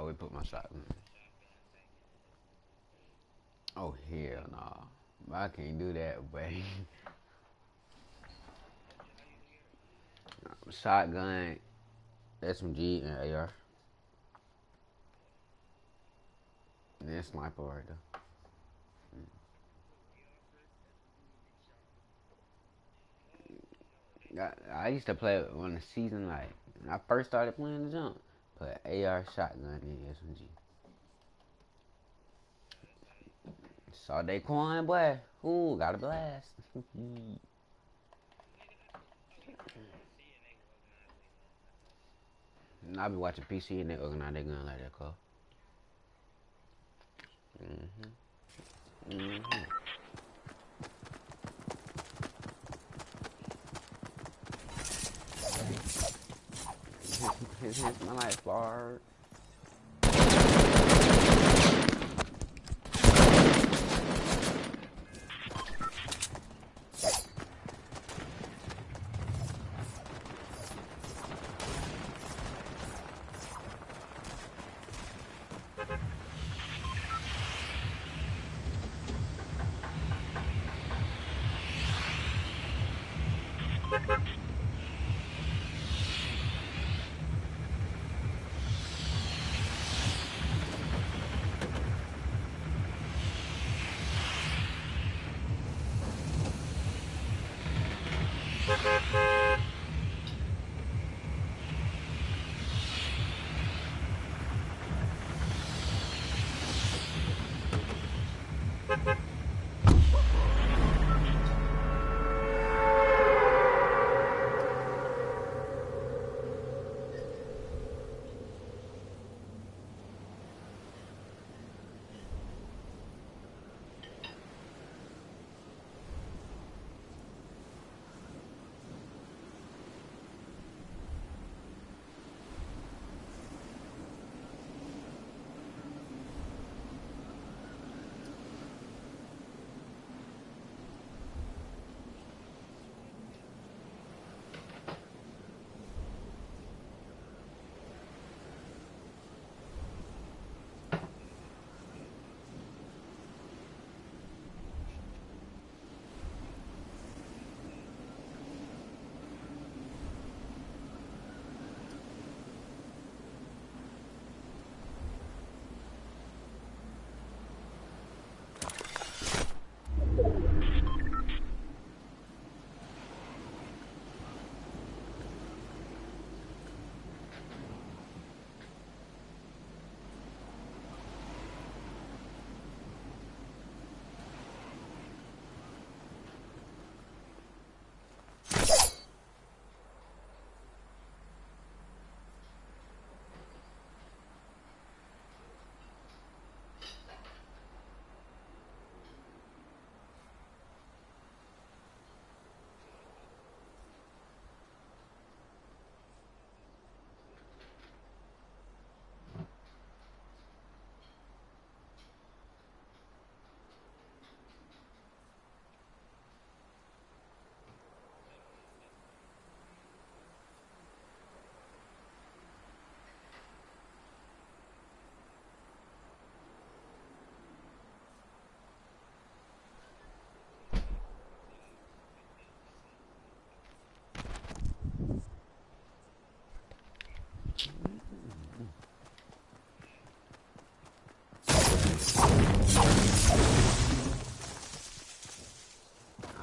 always put my shotgun. Oh hell no, I can't do that, but shotgun, SMG, and AR, and then sniper right there. I used to play it on the season, like when I first started playing the jump. But AR, shotgun, and SMG. Saw Daquan, boy. Ooh, got a blast. And I be watching PC and they organize their gun like that, cuz. Mm-hmm. His my life bar.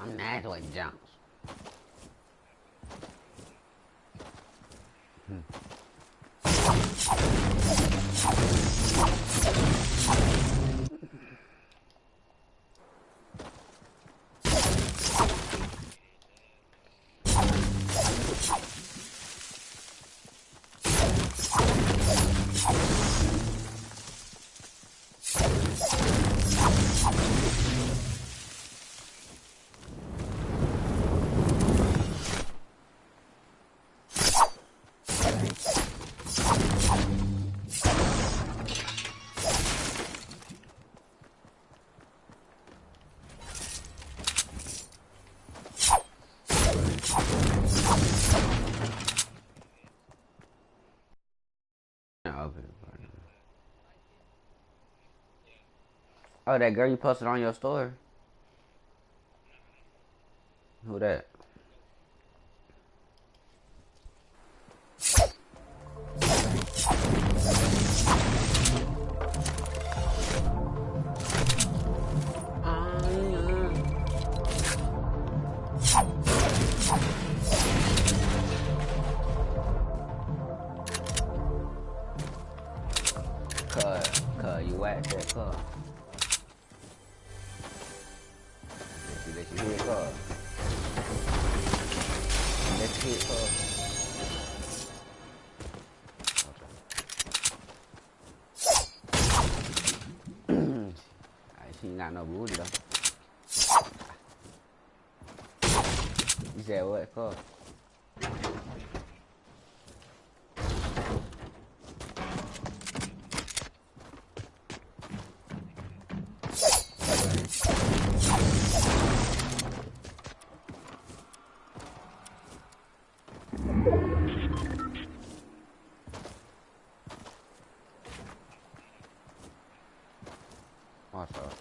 I'm nice with jumps. I'll open it right now. Oh, that girl you posted on your story? Who that? Cuz, you whack that cuz. Let you hit cuz. Let you hit cuz. She ain't got no booty though. You said what cuz? Watch out.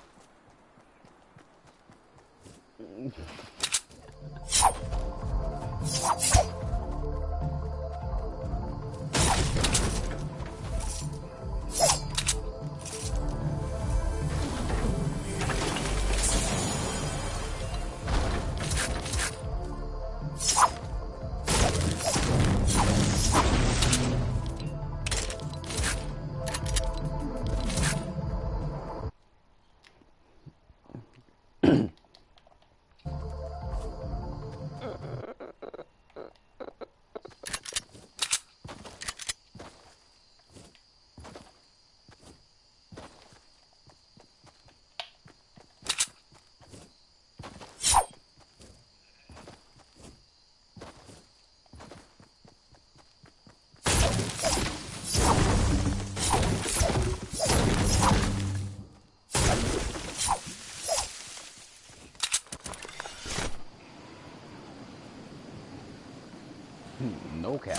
No cap.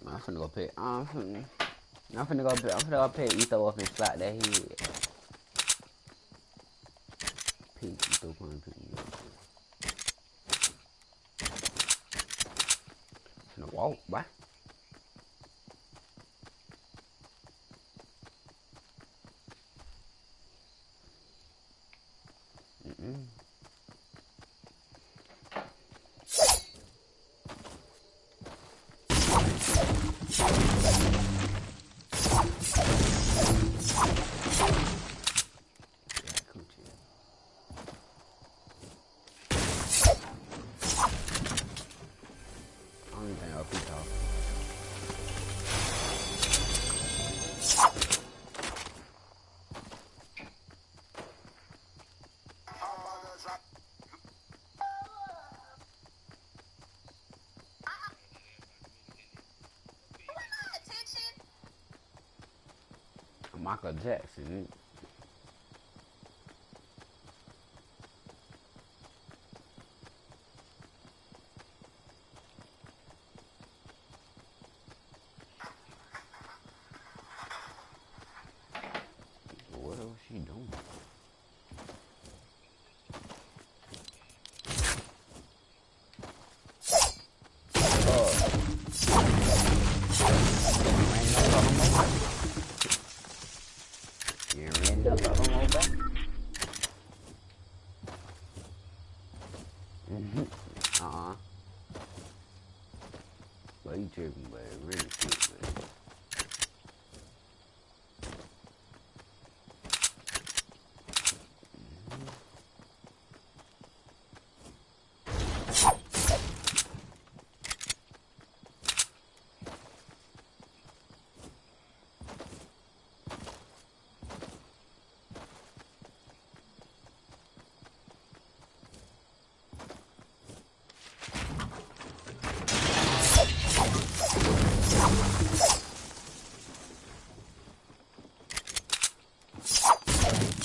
I'm finna go pay. I'm finna go pay Etho off and slap that head. Pay Etho going to me. Finna walk, bye. Michael Jackson. What else she doing? Well, you tripping, but really quick, man.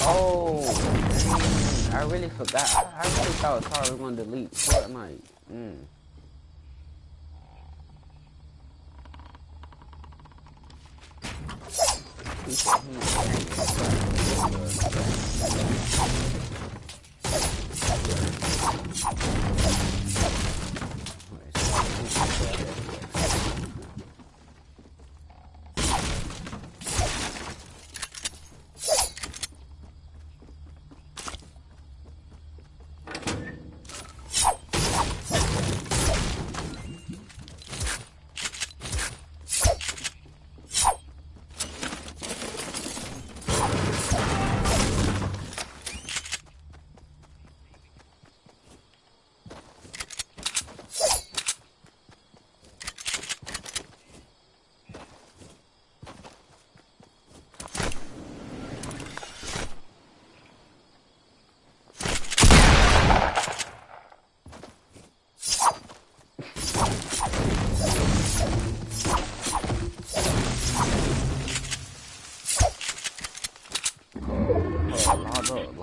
Oh, dang. I really forgot. I really thought Tara was gonna delete Fortnite. he said he was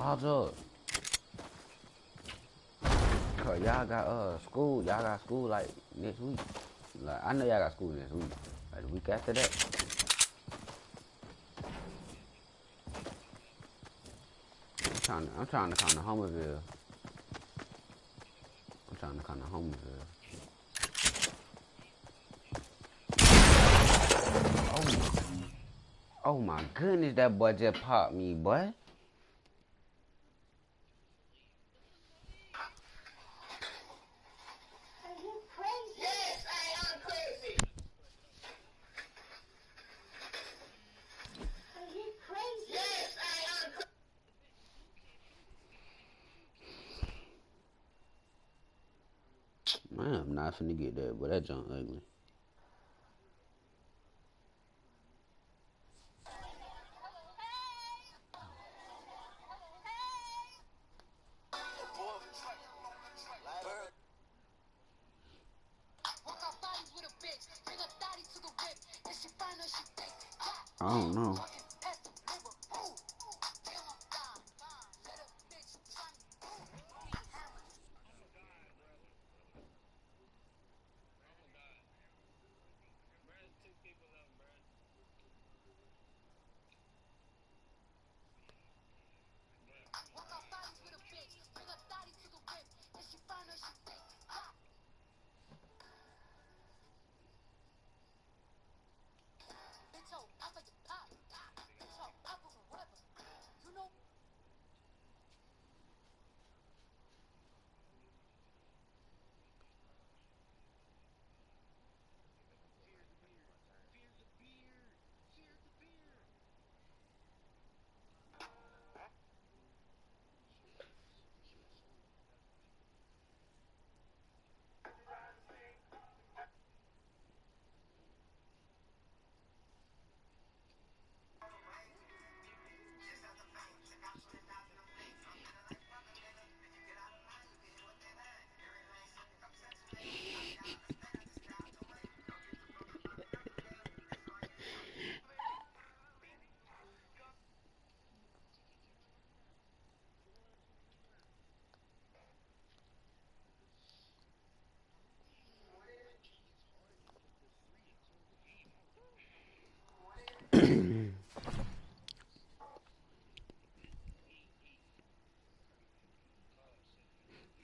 lodge up. Cause y'all got school. Y'all got school like next week. Like I know y'all got school next week. Like the week after that. I'm trying to come to Homerville. Oh my goodness, that boy just popped me, boy. Man, I'm not finna get that, but that junk ugly. I don't know.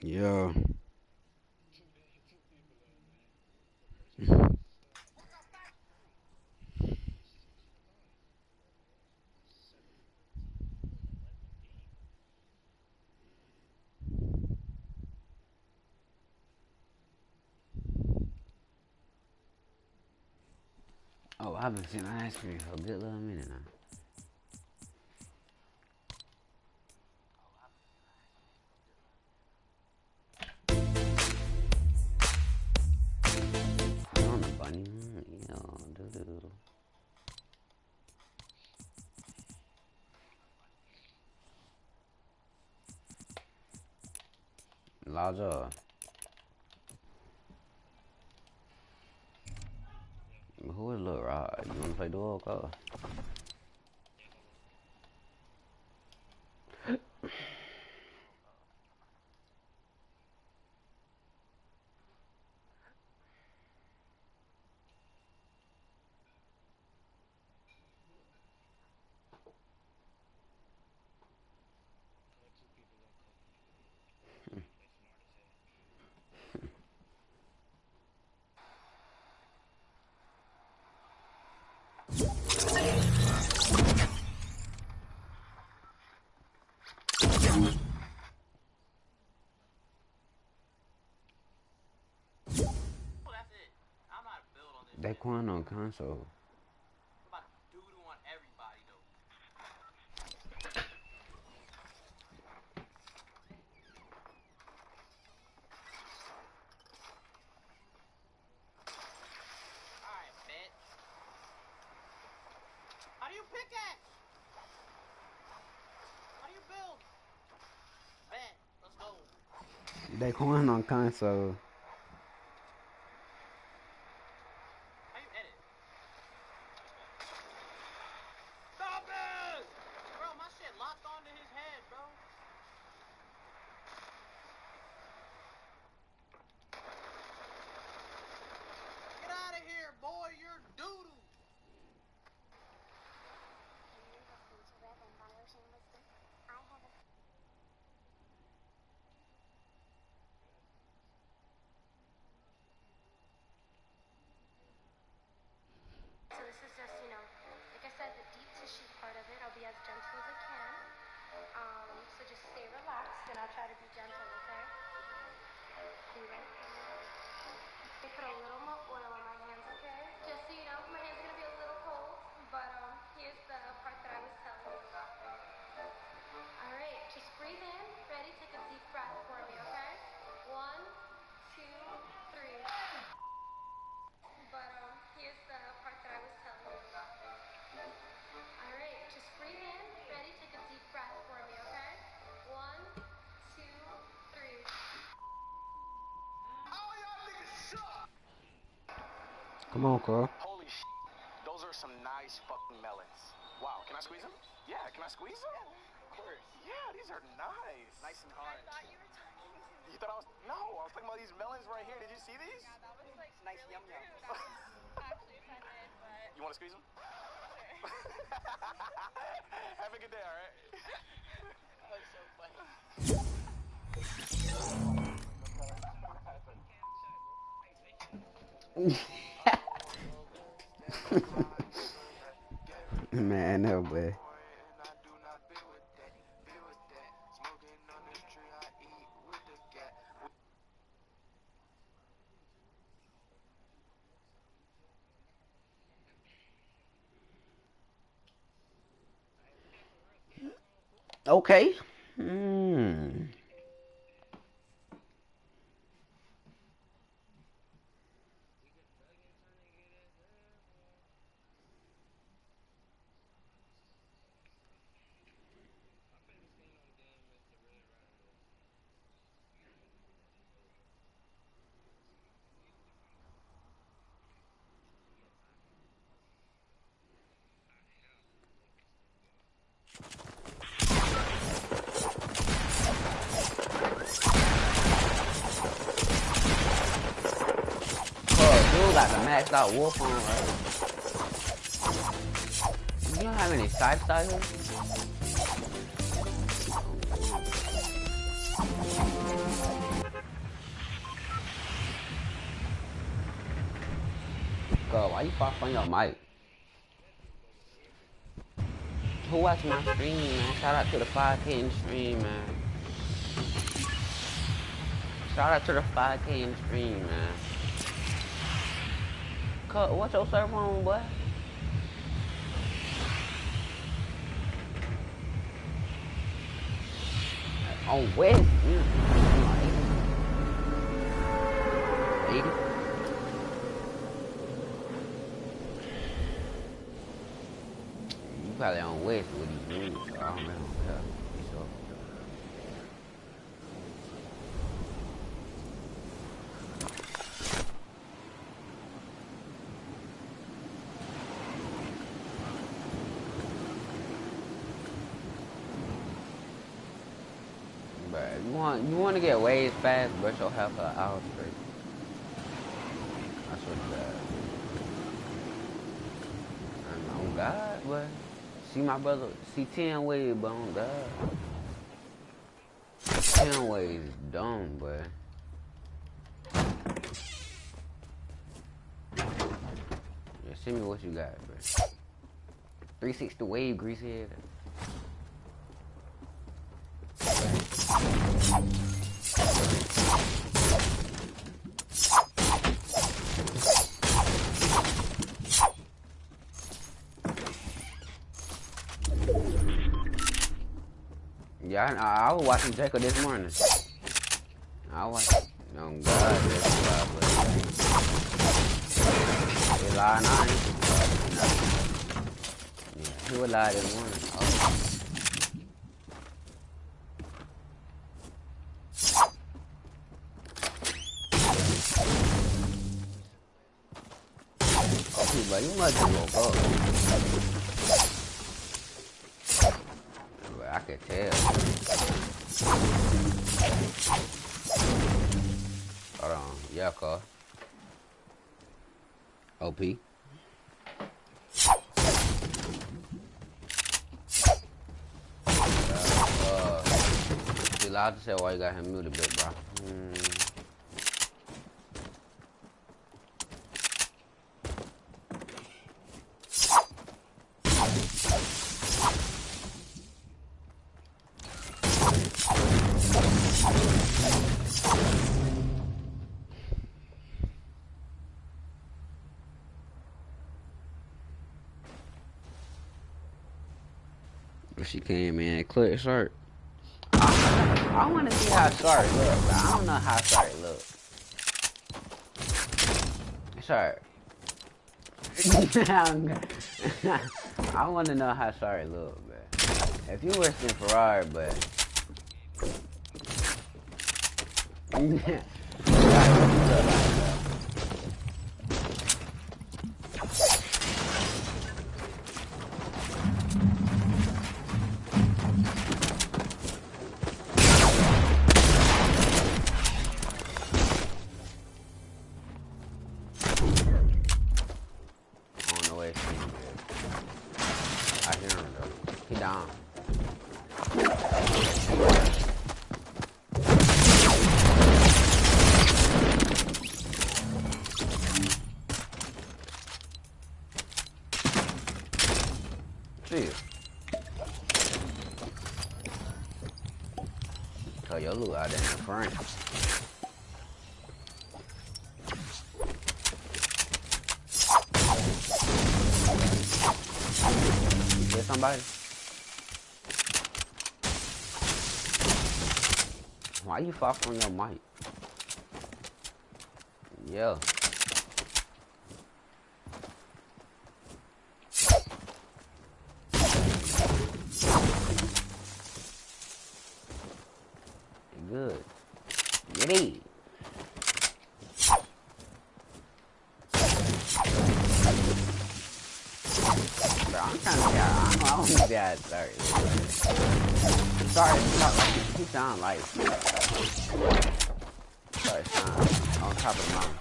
Yeah. Oh, I've been seeing ice cream for a good little minute now. On the bunny. Yeah, doo-doo. Larger. Who is Lil Rod? You wanna play duo or Daquan on console. I'm about to doodle on everybody though. Alright, bitch. How do you pickaxe? How do you build? Bet. Let's go. Daquan on console. How you edit? Stop it! Bro, my shit locked onto his head, bro. Get out of here, boy. You're doodoo. So this is just, you know, like I said, the deep tissue part of it. I'll be as gentle as I can. So just stay relaxed, and I'll try to be gentle, okay? You ready? I put a little more oil on my hands, okay? Just so you know, my hands are gonna be a little cold, but here's the part that I was telling you about. All right, just breathe in. Ready? Take a deep breath for me, okay? 1, 2, 3. But here's the part that I was telling you about. All right, just breathe in. Ready? Take a deep breath for me, okay? 1, 2, 3. Oh, y'all niggas suck! Come on, Carl. Holy shit. Those are some nice fucking melons. Wow, can I squeeze them? Yeah, can I squeeze them? Yeah, of course. Yeah, these are nice. Nice and hard. I thought you were talking to me. You thought I was? No, I was talking about these melons right here. Did you see these? Yeah, that was like Nice really yum yum. rude. I was actually offended, but You want to squeeze them? sure. Have a good day, all right? That was so funny. Man, no way. Okay. Dude got the maxed out wolf on, right? You don't have any scythes out here? God, why you far from your mic? Who watched my stream, man? Shout out to the 5K in the stream, man. Shout out to the 5K in the stream, man. What's your server on, boy? On West? 80? You probably on West with these moves, so I don't really care. So. You want to get waves fast, brush your hair for an hour straight. That's what you got. On God, but see my brother, see 10 waves, but on God. 10 waves dumb, but. Yeah, send me what you got, bro. 360 wave, greasehead. Yeah, I was watching Jacob this morning. I was watching. Oh God, that's he lied now. Yeah, he would lie this morning. Oh. Okay, but you must have woke up. But I could tell. Hold on. Yeah, cuz. OP. See, loud to say why you got him muted, bit, bro. She came in, clear shirt. I want to see how Shark look, but I don't know how Shark look. Shark. I want to know how Shark look, man. If you worse than Ferrari, but so your look out there in the front. You hit somebody? Why you far from your mic? Yeah. Good. Get it. Bro, I'm trying to get out. I don't think that sorry. Sorry, he sound like sorry, sound on top of the mountain.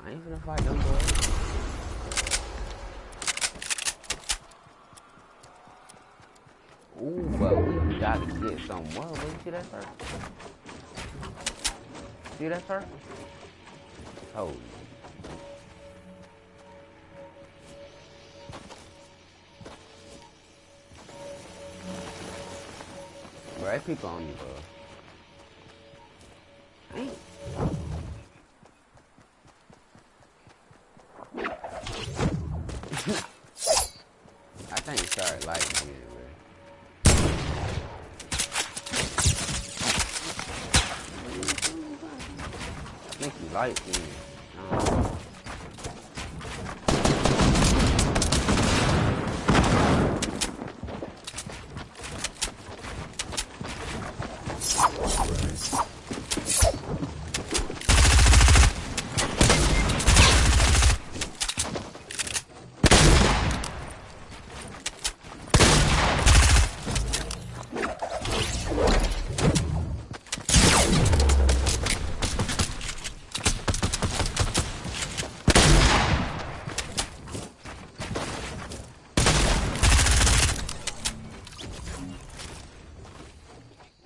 I ain't finna fight them boys. Ooh, but we gotta get some more. Wait, you see that first? See that first? Holy. Bro, that people on you, bro. Ain't. I think he started liking it, bro. I think he liked me.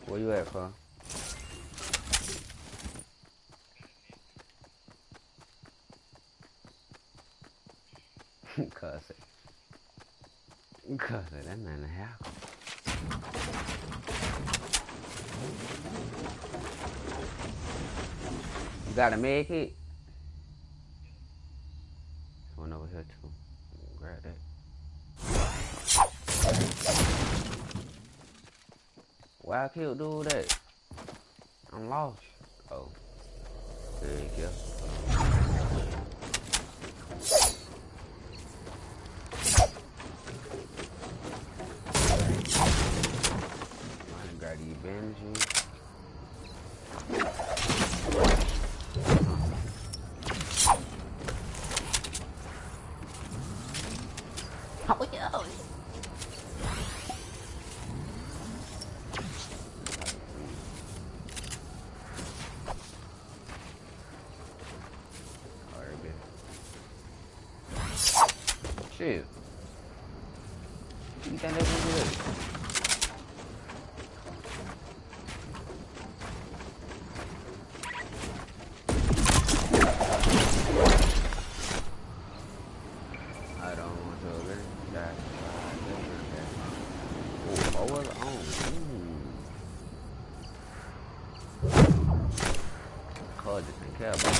Where you at, Carl? Cuss it. That man a hacker. You got a med kit? One over here too. Grab that. Why I killed dude that? I'm lost. Oh. There you go. I got these bandages. Oh, yeah. Shit. You think they're gonna do it? I don't want to over that. Oh, what was on? Cause just didn't care about that.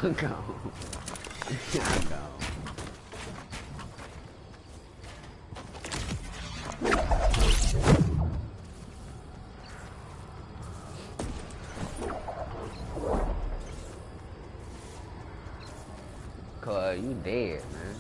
I'm gone. I'm gone. Cause you dead, man.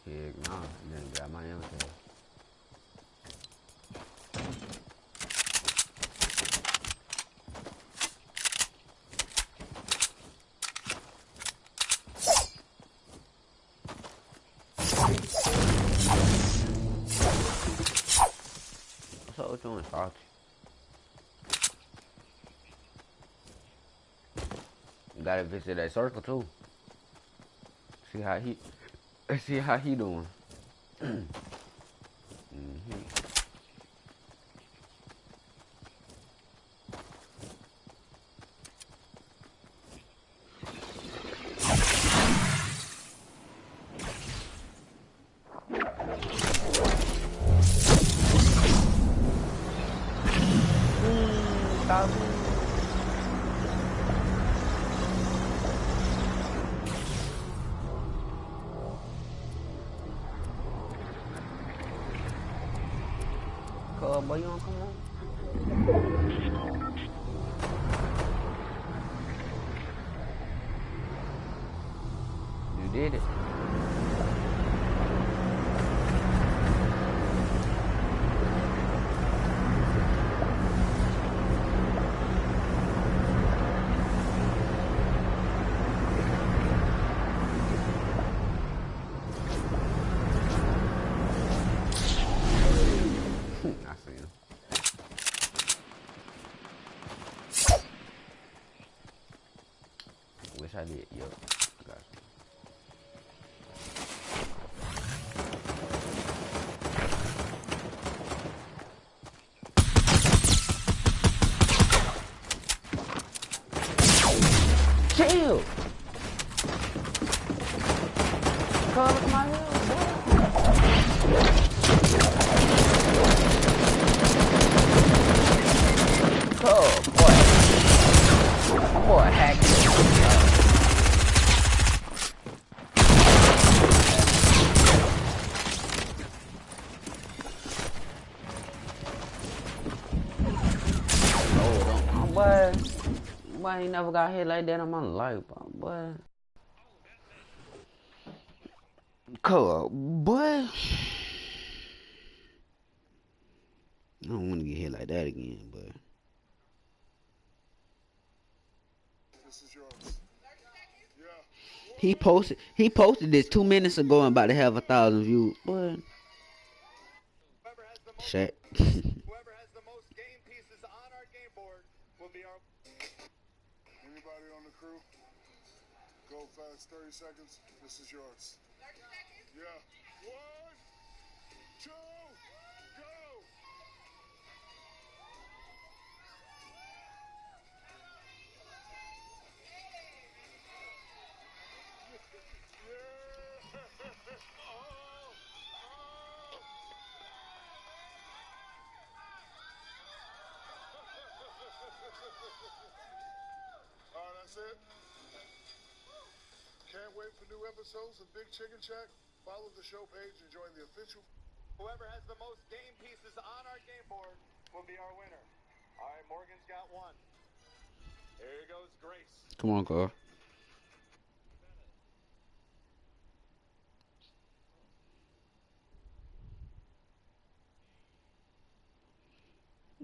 Yeah, no, and then got my own tail. What's up with you and Salty? You gotta visit that circle too. See how he doing. Boy, you wanna come on? You did it. Wish I did. Yo, got you. Chill. Come my hill, boy, hack. Boy, I ain't never got hit like that in my life, boy. Cool, boy. I don't want to get hit like that again, but. This is yours. Yeah. He posted this 2 minutes ago and about to have 1,000 views, boy. Shaq. Whoever has the most most game pieces on our game board will be our... Anybody on the crew? Go fast, 30 seconds. This is yours. 30 seconds? Yeah. 1, 2, go! That's it. Can't wait for new episodes of Big Chicken Shack. Follow the show page and join the official. Whoever has the most game pieces on our game board will be our winner. All right, Morgan's got one. Here goes Grace. Come on, Carl.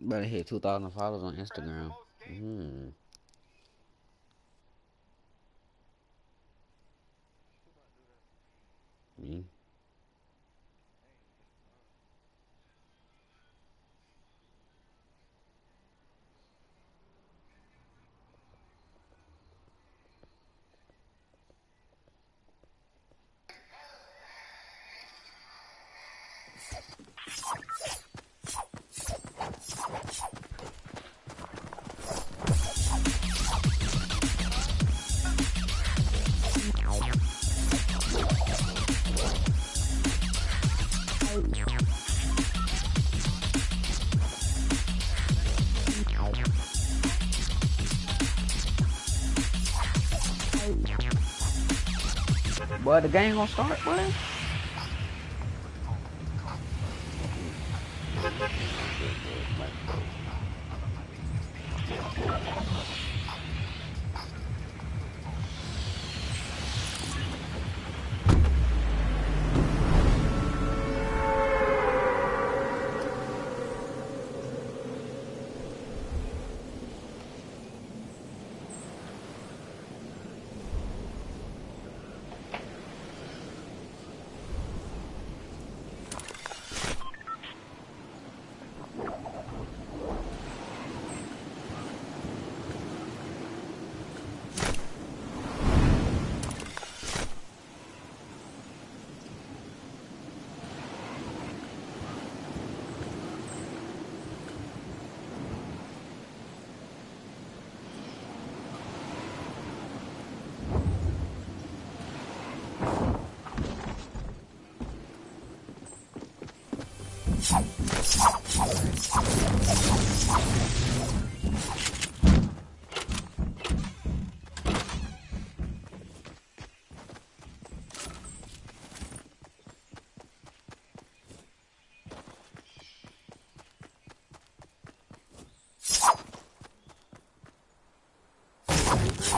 Better hit 2,000 followers on Instagram. Me. Boy, the game gonna start, boy.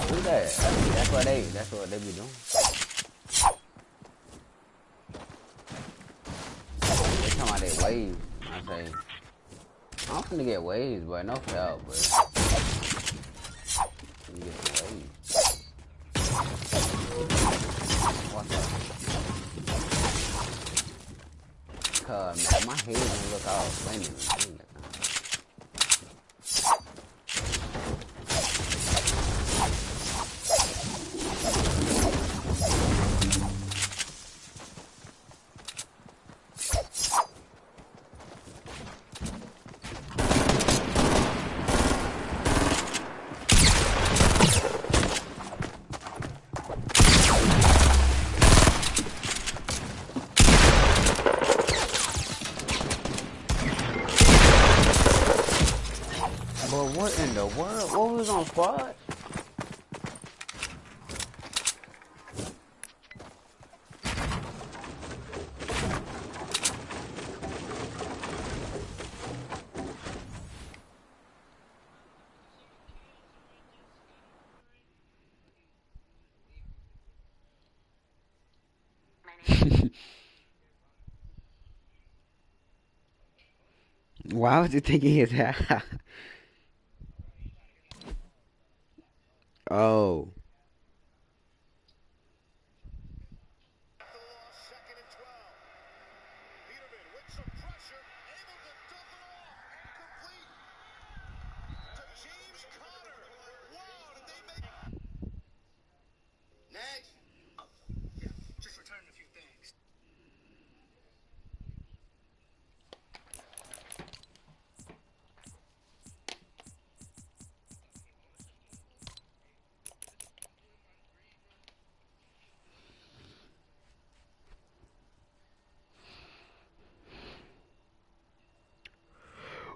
Do that. That's what they be doing. They come out that wave. I say, I'm finna get waves, but no help, but you get some waves. What's up? Cause man, my head gonna look all funny. But what in the world? What was on squad? Why would you think he is that? Oh.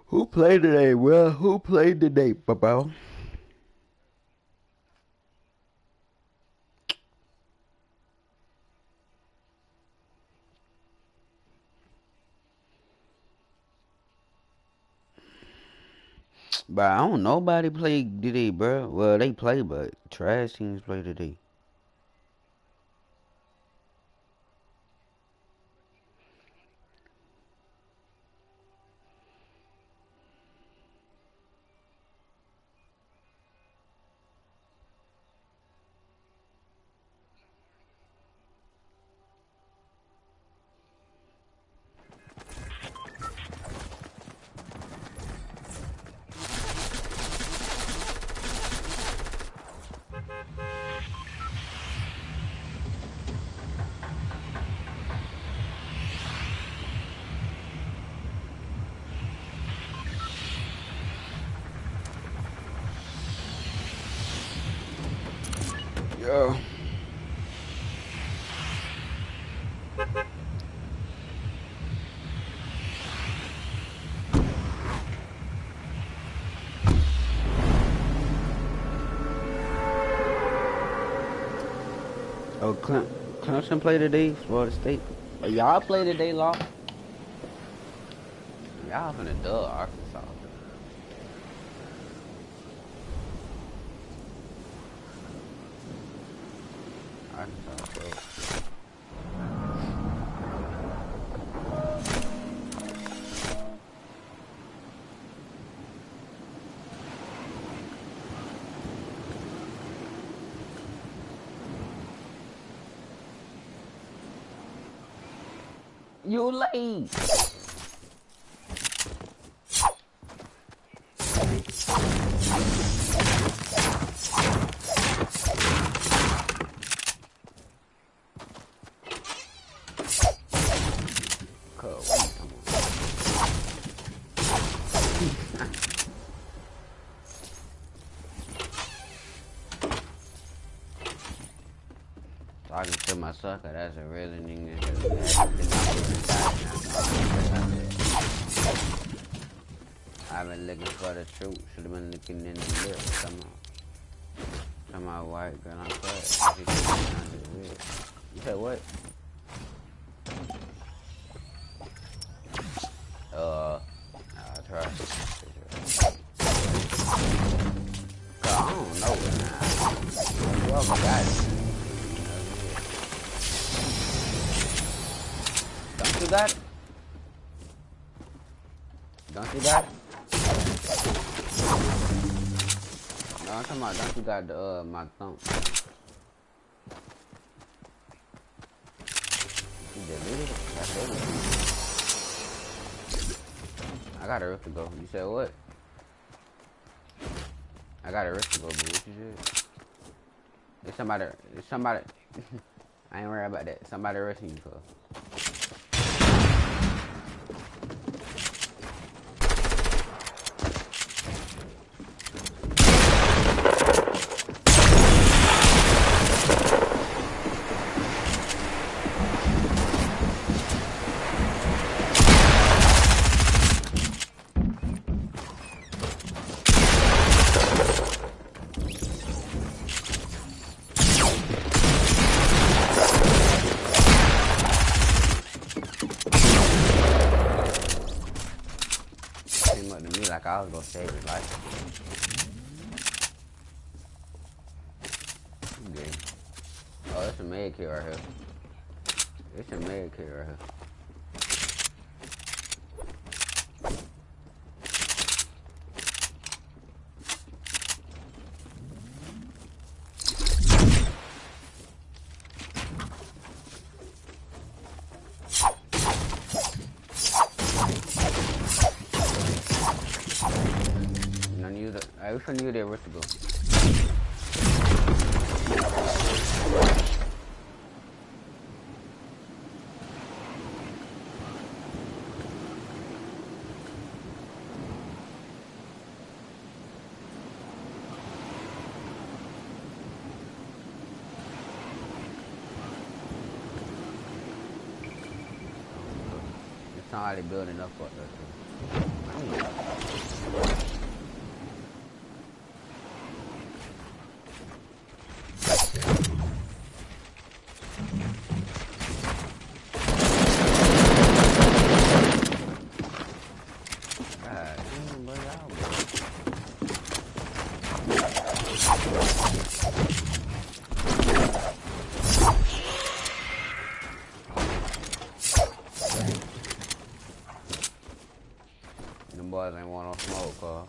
Who played today? Well, who played today, bro? But I don't nobody play today, bro. Well, they play, but trash teams play today. Yo. Oh, Clemson play today, Florida State. Oh, y'all play today, Law? Y'all finna dub Arkansas. Arkansas, bro. You late. Talking to my sucker, that's a real nigga. I've been looking for the truth, should've been looking in the lips. Come on, white girl, I'm sorry. You said what? I'll try. I don't know it now. Whoever got it. Don't you got it? Don't you got it? No, I'm talking about don't you got the my thumb. You deleted it? That's it. I got a rift to go. You said what? I got a rift to go, but what you said? It's somebody. I ain't worried about that. Somebody rushing you for. Like I was gonna save his life. Okay. Oh, it's a med kit right here. It's a med kit right here. Which one you there? Where to go? It's already building up for us. phone call.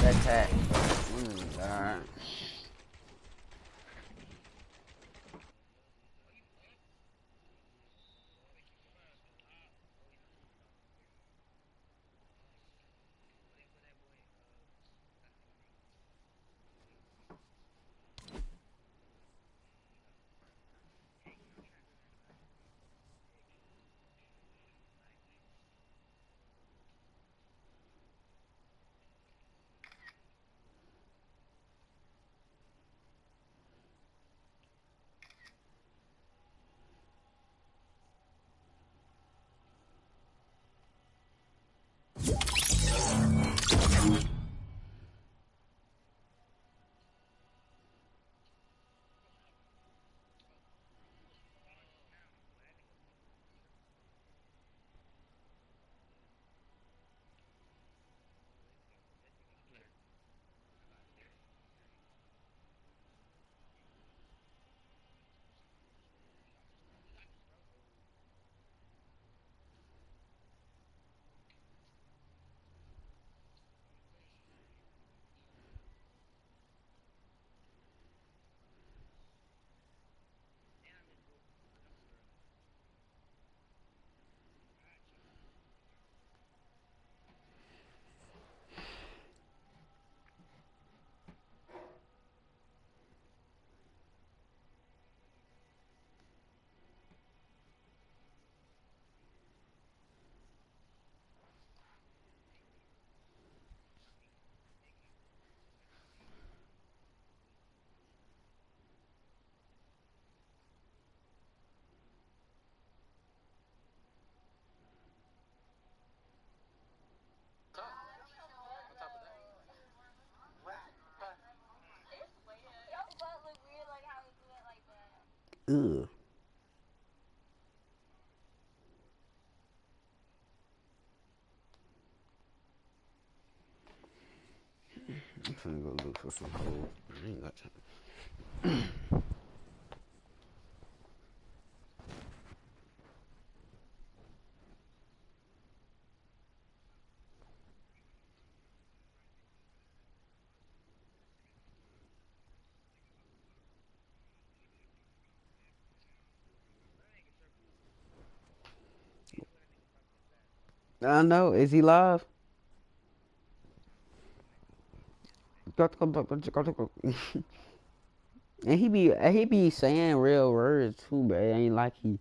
Attack. Alright. Ugh. I'm finna go look for some hoes. I ain't got time. I know. Is he live? And he be saying real words too, but it ain't like he.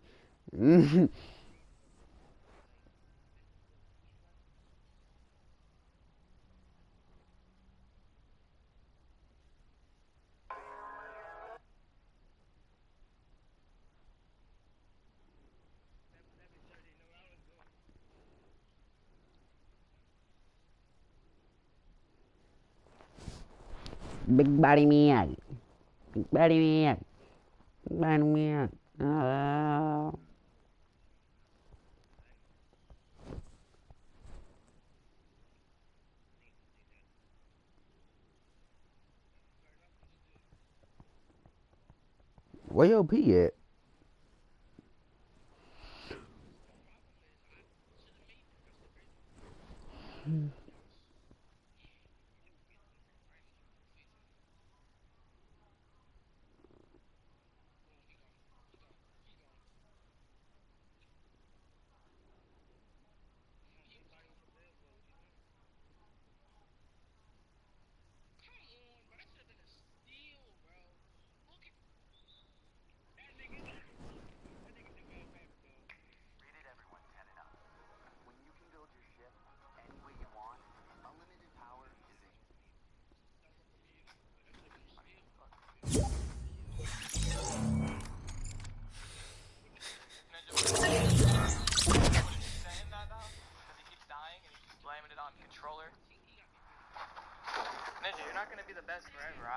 Big body man. Big body man. Big body man. Where your P at?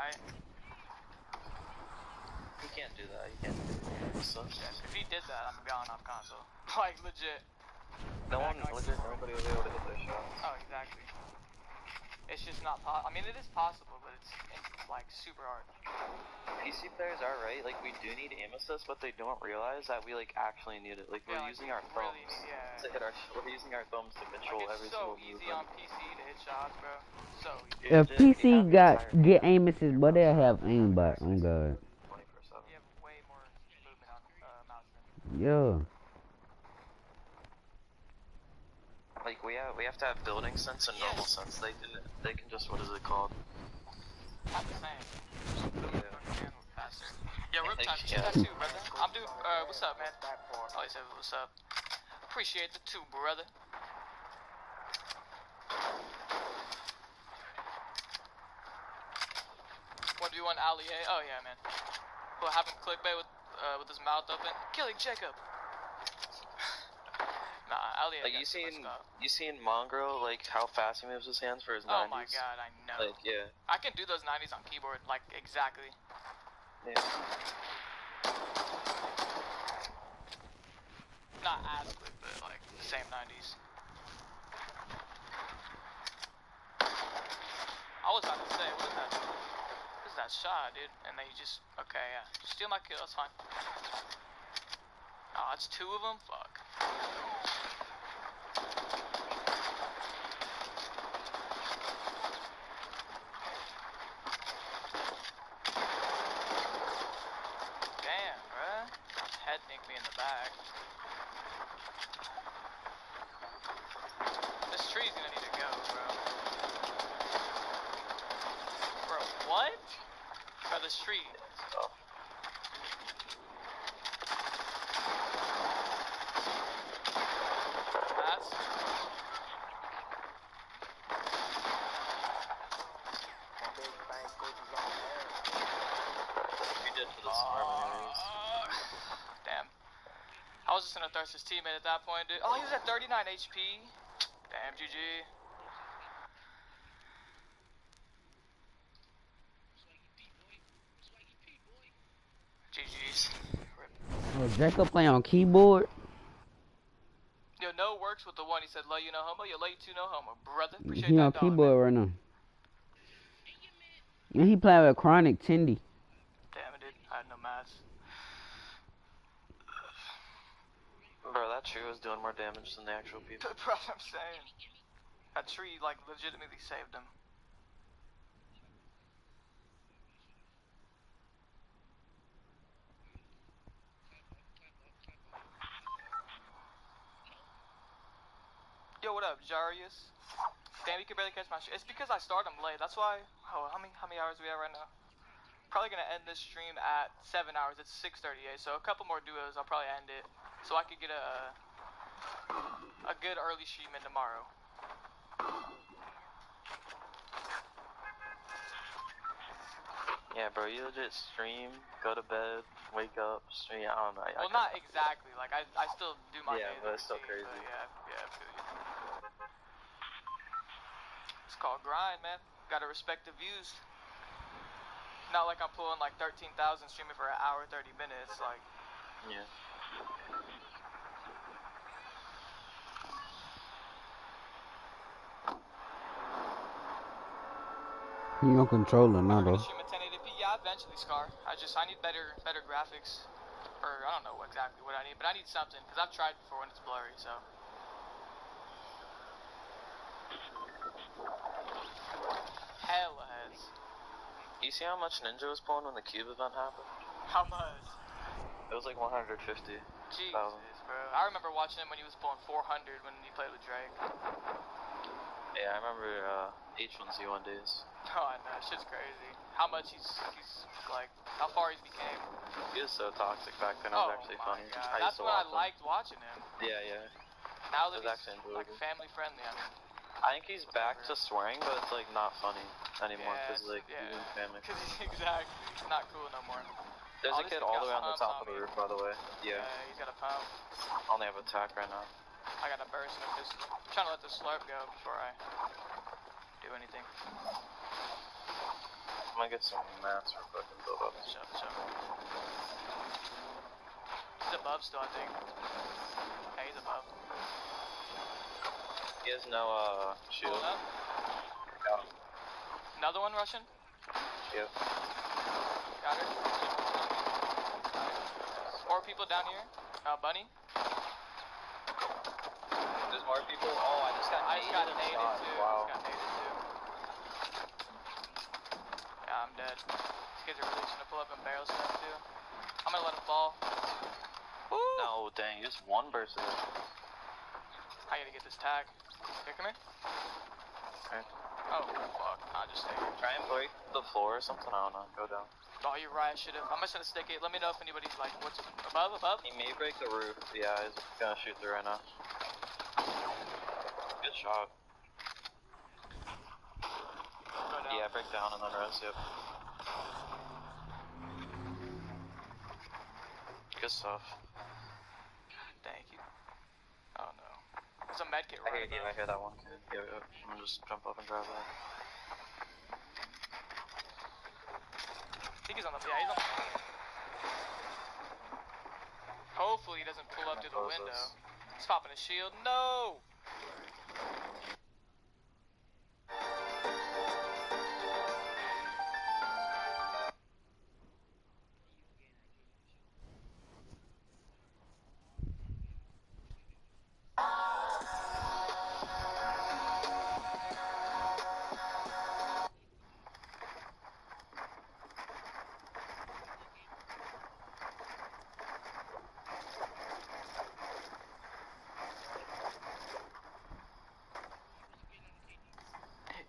right? You can't do that. You can't do that. So, Yes, if he did that, I'm gone off console. Like, legit. no one, Back on legit, keyboard. nobody will be able to hit their shots. Oh, exactly. It's just not I mean, it is possible, but it's like, super hard. PC players are right, like, we do need aim assist, but they don't realize that we, like, actually need it. Like, we're Yeah, like, using our really thumbs need, to hit we're using our thumbs to control like, every it's so single easy movement. on PC to hit shots, bro. So easy. If PC get aim assist, but they'll have aimbot. I'm good. 24/7. You have way more movement on mouse than. Yeah. Like, we have to have building sense and normal sense. They can just, what is it called? Not the same. Yeah. Faster. Yeah, Rook Like, time. Check that too, brother. I'm doing. What's up, man? Oh, he said, what's up? Appreciate the two, brother. What do you want, Ali? Oh yeah, man. We'll have him clickbait with his mouth open. Killing Jacob. Nah, Ali. Like, you seen Mongrel, like, how fast he moves his hands for his 90s? Oh my god, I know. Like, yeah. I can do those 90s on keyboard, like, exactly. Yeah. Not as quick, but, like, the same 90s. I was about to say, what is that shot, dude? And then you just, okay, yeah. Just steal my kill, that's fine. Oh, it's two of them? Fuck. Damn, bruh. Head nicked me in the back. This tree's gonna need to go, bro. Bro, what? Bro, this tree. Oh. That's... You did for the swarm anyways. Damn. I was just gonna thirst his teammate at that point, dude. Oh, he was at 39 HP. Damn, GG. GG's. Oh, Jacob play on keyboard. Yo, no works with the one. He said, "Love you, no homo." Yo, love you too, no homo, brother. Appreciate He that on dollar, keyboard man. right now. And he playing with Chronic Tindy. Damn it, dude. I had no maths. Bro, that tree was doing more damage than the actual people. Bro, I'm saying. That tree, like, legitimately saved him. Yo, what up, Jarius? Damn, you can barely catch my shit. It's because I start them late. That's why. Oh, how many hours are we at right now? Probably gonna end this stream at 7 hours. It's 6:38. So a couple more duos. I'll probably end it, so I could get a good early stream in tomorrow. Yeah, bro, you legit stream, go to bed, wake up, stream. I don't know. Well, not exactly. Like I still do my yeah, daily but it's still routine, crazy. but yeah, I feel you. It's called grind, man. Gotta respect the views. Not like I'm pulling like 13,000 streaming for an hour, 30 minutes. Like, Yeah. He on controller now I'm gonna though. stream at 1080p. Yeah, eventually, Scar. I need better graphics. Or I don't know exactly what I need, but I need something because I've tried before when it's blurry. So. Hella heads. You see how much Ninja was pulling when the Cube event happened? How much? It was like 150. Jesus, bro. I remember watching him when he was pulling 400 when he played with Drake. Yeah, I remember H1Z1 days. Oh, I know. Shit's crazy. How much he's like, how far he's became. He was so toxic back then. It was actually funny. God. I That's used to what I watch him. liked watching him. Yeah, yeah. Now that It was he's actually like enjoyable. family friendly, I mean. I think he's back to swearing, but it's like not funny anymore because like he's in family. Cause exactly, he's not cool no more. There's a kid all the way on the top of the roof, by the way. Yeah. He's got a pump. I only have attack right now. I got a burst and a pistol. I'm trying to let the slurp go before I do anything. gonna get some mats for fucking build up. Shut up. He's above still, I think. Yeah, he's above. He has no shield. Pulling up. Yeah. Another one Russian. Yep. Got her. More people down here. Bunny. There's more people. Oh, I just got naded shot. too. Wow. Got naded too. Yeah, I'm dead. These kids are really just gonna pull up and barrel stuff too. I'm gonna let him fall. Woo! No, dang, just one person. I gotta get this tag. Here, come here. Okay. Oh, fuck. I'll just stay here. Try and break the floor or something. I don't know. Go down. Oh, you're right. I should've. I'm just gonna stick it. Let me know if anybody's like, what's above? He may break the roof. Yeah, he's gonna shoot through right now. Good shot. Go down. Yeah, break down and then res. Yep. Good stuff. Thank you. Oh no. There's a medkit I right hear you. I above. hear that one kid. Yeah, yeah. I'm gonna just jump up and grab that. I think he's on the. Yeah, he's on the. Hopefully he doesn't pull up through the window. He's popping his shield. No!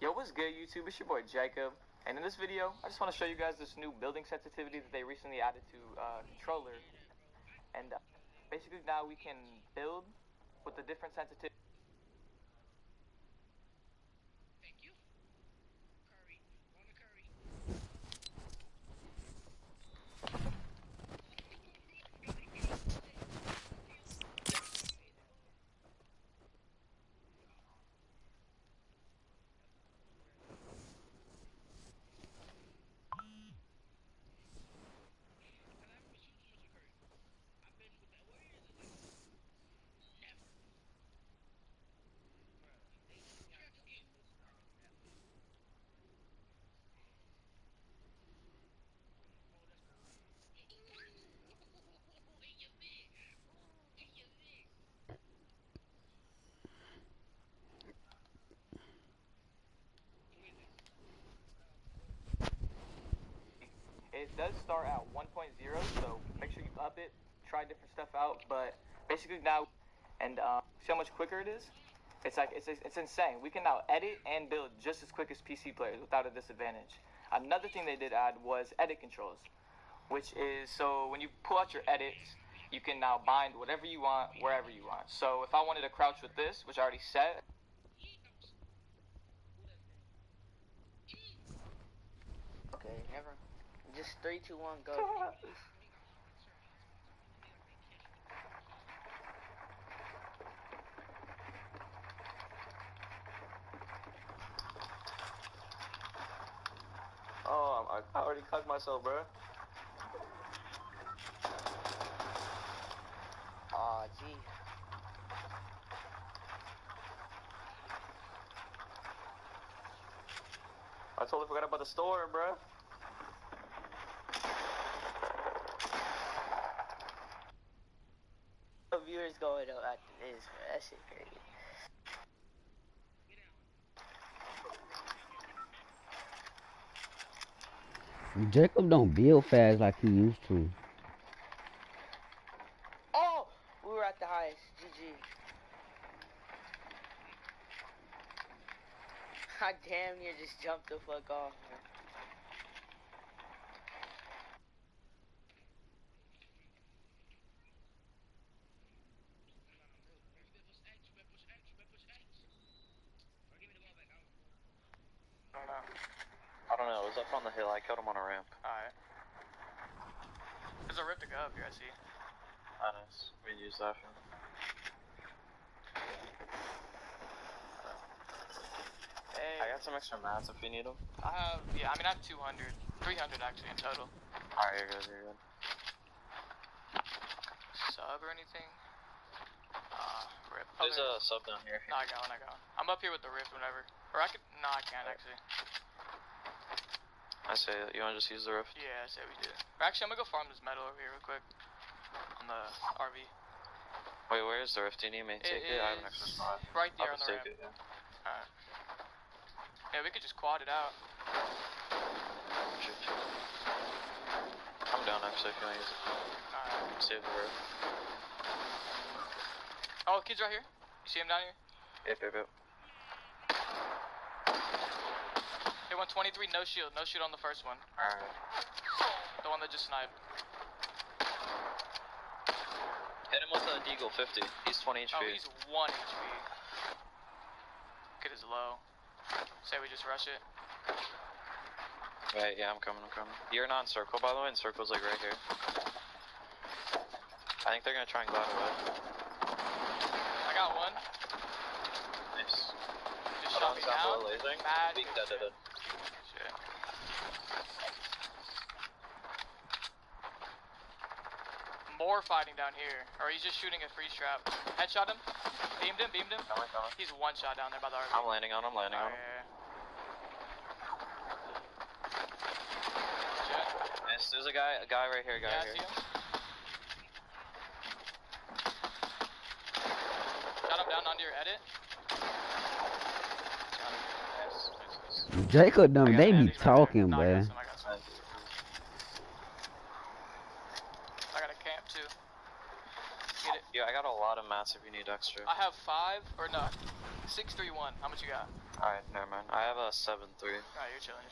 Yo, what's good, YouTube? It's your boy Jacob, and in this video, I just want to show you guys this new building sensitivity that they recently added to controller. And basically now we can build with the different sensitivity. It does start at 1.0, so make sure you up it, try different stuff out, but basically now, and see how much quicker it is? It's like, it's insane. We can now edit and build just as quick as PC players without a disadvantage. Another thing they did add was edit controls, which is, so when you pull out your edits, you can now bind whatever you want, wherever you want. So if I wanted to crouch with this, which I already set, Okay, never. Just 3, 2, 1, go. Oh, I already cucked myself, bro. Aw, gee. I totally forgot about the store, bro. The viewers going up after this, bro. That shit crazy. Jacob don't build fast like he used to. Oh! We were at the highest. GG. I damn near just jumped the fuck off, man. I don't know. It was up on the hill. I killed him on a ramp. alright. There's a rift to go up here, I see. Nice. We use that for him. Hey. I got some extra mats if you need them. I have, yeah, I mean I have 200. 300 actually in total. Alright, you're good, you're good. Sub or anything? Rip. There's a sub down here. No, I got one. I'm up here with the rift whenever. Or I could, no, I can't actually. I say, you wanna just use the rift? Yeah, I say we do. Or actually, I'm gonna go farm this metal over here real quick. On the RV. Wait, where is the rift? Do you need me to take it? I have an extra spot. Right there I'll on the just ramp. take it, yeah. Alright. Yeah, we could just quad it out. I'm down actually if you wanna use it. Alright. Save the rift. Oh, kid's right here. You see him down here? Yep. Hit 123, no shield. No shield on the first one. Alright. The one that just sniped. Hit him with a Deagle 50. He's 20 HP. Oh, he's 1 HP. Kid is low. Say we just rush it. Right, yeah, I'm coming. You're not in circle, by the way, and circle's like right here. I think they're gonna try and glide away. I got one. Nice. Just shot me down. Mad. Dead. Shit. More fighting down here. Or he's just shooting a freeze trap. Headshot him. Beamed him. Coming. He's one shot down there by the RV. I'm landing on him. Yeah. Nice, there's a guy right here, I see him. Got him down onto your edit. Jacob, them, they be Right talking, there. No, man. I got some. I got a camp too. Get it. Yeah, I got a lot of mats if you need extra. I have 5, or no, 631. How much you got? Alright, never mind. I have a 7-3. Alright, you're chilling.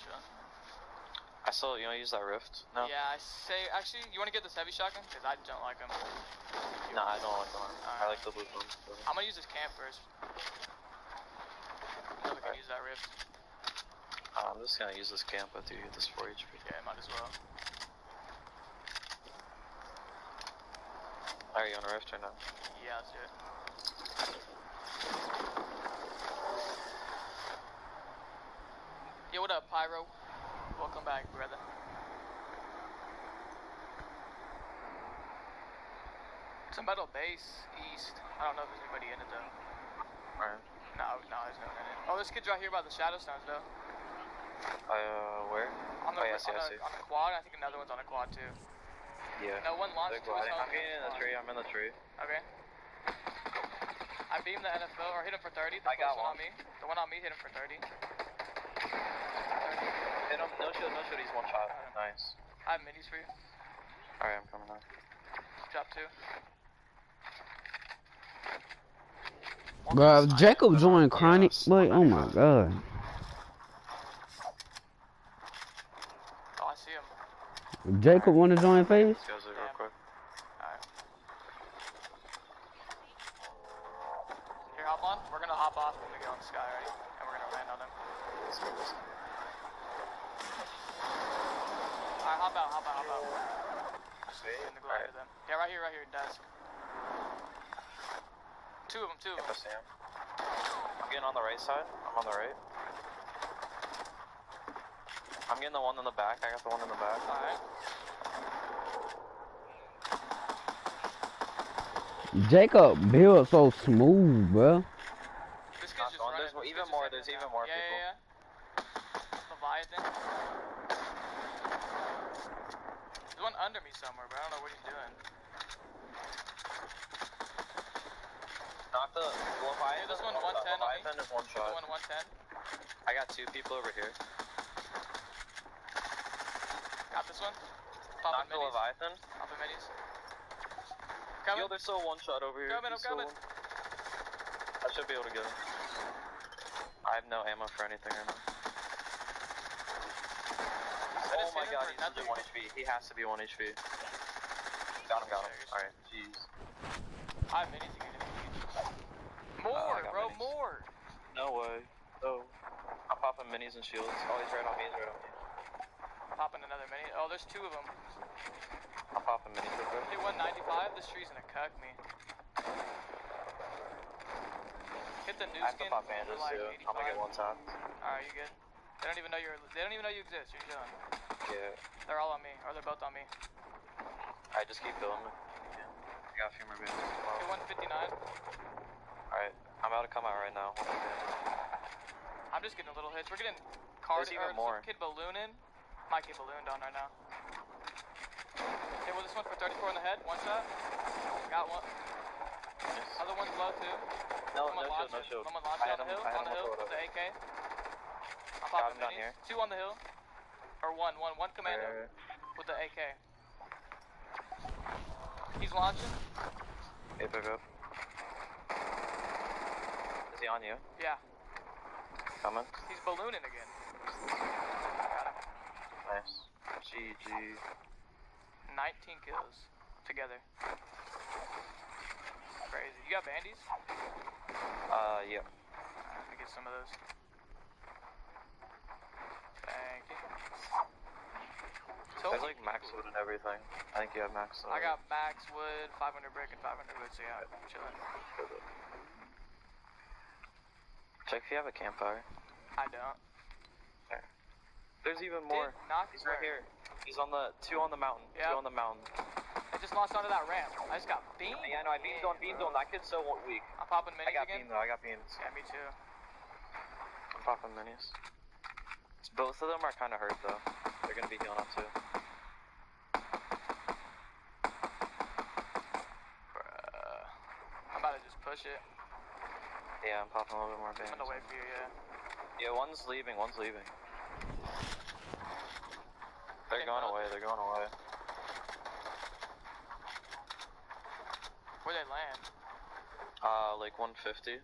I still, you wanna use that rift? No? Yeah, I say, actually, you wanna get this heavy shotgun? Because I don't like them. Nah, I don't like them. I like the blue ones. I'm gonna use this camp first. So we can use that rift. I'm just gonna use this camp with you, get this 4 HP. Yeah, might as well. Are you on a rift or not? Yeah, let's do it. Yo, what up, Pyro? Welcome back, brother. It's a metal base, east. I don't know if there's anybody in it, though. Alright. No, there's no one in it. Oh, this kid's right here by the shadow stones, though. Where? On the, I see. on the quad, I think another one's on a quad, too. Yeah. No, one launched to his home. I'm getting in the tree, I'm in the tree. Okay. I beamed the NFL, or hit him for 30. The I got one one. on me. The one on me hit him for 30. Hit him, no shield, he's one shot. Nice. I have minis for you. Alright, I'm coming out. Drop 2. Bro, if Jacob joined Chronic, boy, oh my god. Oh, I see him. If Jacob wanna join Phase? Let's go real quick. Alright. Here, hop on. We're gonna hop off when we go in the sky, ready? And we're gonna land on him. Alright, hop out. In the glider then. Yeah, right here, desk. Two of them. I see him. I'm getting on the right side. I'm on the right. I'm getting the one in the back. I got the one in the back. Alright. Jacob build so smooth, bro. This kid's just running. There's even more people. Yeah. Leviathan. There's one under me somewhere, but I don't know what he's doing. Not the Leviathan. This one 110 on me. Leviathan is one shot. The one 110. I got 2 people over here. Got this one. Knock the Leviathan. Popping minis. Yo, there's still one shot over here. I'm coming. I should be able to get him. I have no ammo for anything right now. Oh my god, he's only 1 HP. He has to be 1 HP. Got him. Alright, jeez. I have minis again. More, bro, minis. more. No way. Oh. I'm popping minis and shields. Oh, he's right on me. I'm popping another mini. Oh, there's 2 of them. I'm popping minis real quick. Hit 195. This tree's gonna cuck me. Hit It's a new I have to skin pop for bandages like too. 85. I'm gonna get one tap. Alright, you good? They don't even know you exist. You're chilling. Yeah. They're all on me, or they're both on me. Alright, just keep filling me. Yeah. I got a few more bandages as well. Okay, 159. Alright, I'm about to come out right now. I'm just getting a little hits. We're getting card There's even more. kid ballooning. Might get ballooned on right now. Okay, well this one for 34 in the head. One shot. Got one. Nice. Other one's low too. No shield. Someone launched on the hill. On the hill with the AK. I'm Got popping him down minis. here. 2 on the hill. Or one commando Right. with the AK. He's launching. Hey, pick up. Is he on you? Yeah. Coming. He's ballooning again. Got him. Nice. GG. 19 kills together. Crazy. You got bandies? Yeah. Let me get some of those. Thank you. There's like max wood and everything. I think you have max wood. I got max wood, 500 brick, and 500 wood, so yeah, I'm chilling. Check if you have a campfire. I don't. There. There's even more. He's right here. He's on the 2 on the mountain. Yep. 2 on the mountain. I just launched onto that ramp. I just got beamed. Yeah, no, I beamed on. That kid's so weak. I'm popping minis I got again. beamed though. I got beamed. Yeah, me too. I'm popping minis. Both of them are kind of hurt though. They're gonna be healing up too. I'm about to just push it. Yeah, I'm popping a little bit more bands. I'm gonna wait for you, yeah. Yeah, one's leaving. They're going away. Where they land? Like 150.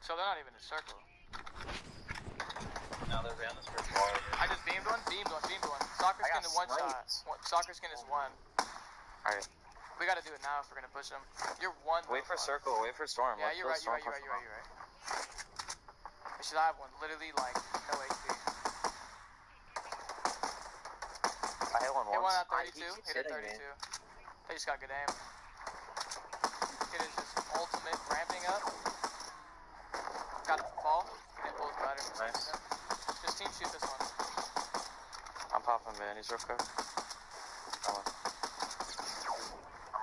So they're not even in a circle. Now they're around this first wall. I just beamed one. Soccer skin is one shot. Soccer skin is one. Alright. We gotta do it now if we're gonna push them. You're one. Wait for circle. Wait for storm. Yeah, Let's you're right. storm You're right. Should I have one? Literally like no HP. I hit one once. Hit one at 32. Hit at 32. Me. They just got good aim. It is just ultimate ramping up. Got the ball. And bull's better. Nice. Just team shoot this one. I'm popping minis real quick. Come on.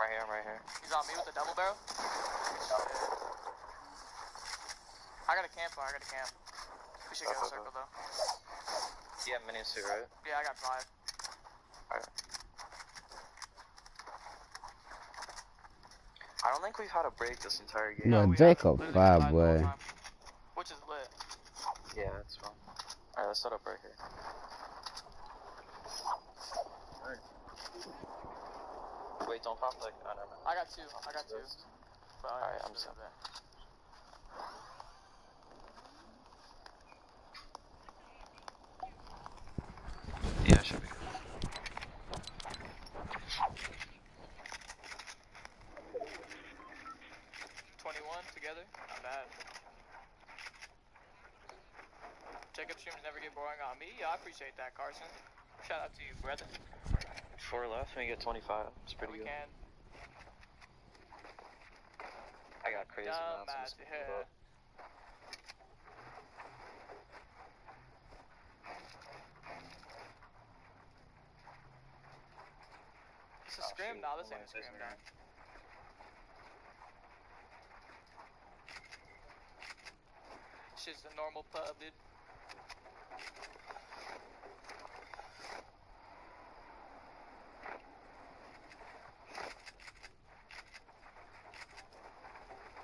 I'm right here. He's on me with the double barrel. I got a campfire. We should go circle though. You have minis too, right? Yeah, I got 5. Alright. I don't think we've had a break this entire game. No, Jacob 5, boy. Which is lit. Yeah, that's fine. Alright, let's set up right here. Alright. Wait, don't pop the... Oh, never mind. I got 2. But Alright, I'm set. there. Yeah, should be good. Together, not bad. Jacob streams never get boring on me. Yeah, I appreciate that, Carson. Shout out to you, brother. 4 left, and we get 25. It's pretty good. Can. I got crazy amounts. Yeah. This is scrim? No, this ain't a scrim, man. Shit's a normal pub, dude.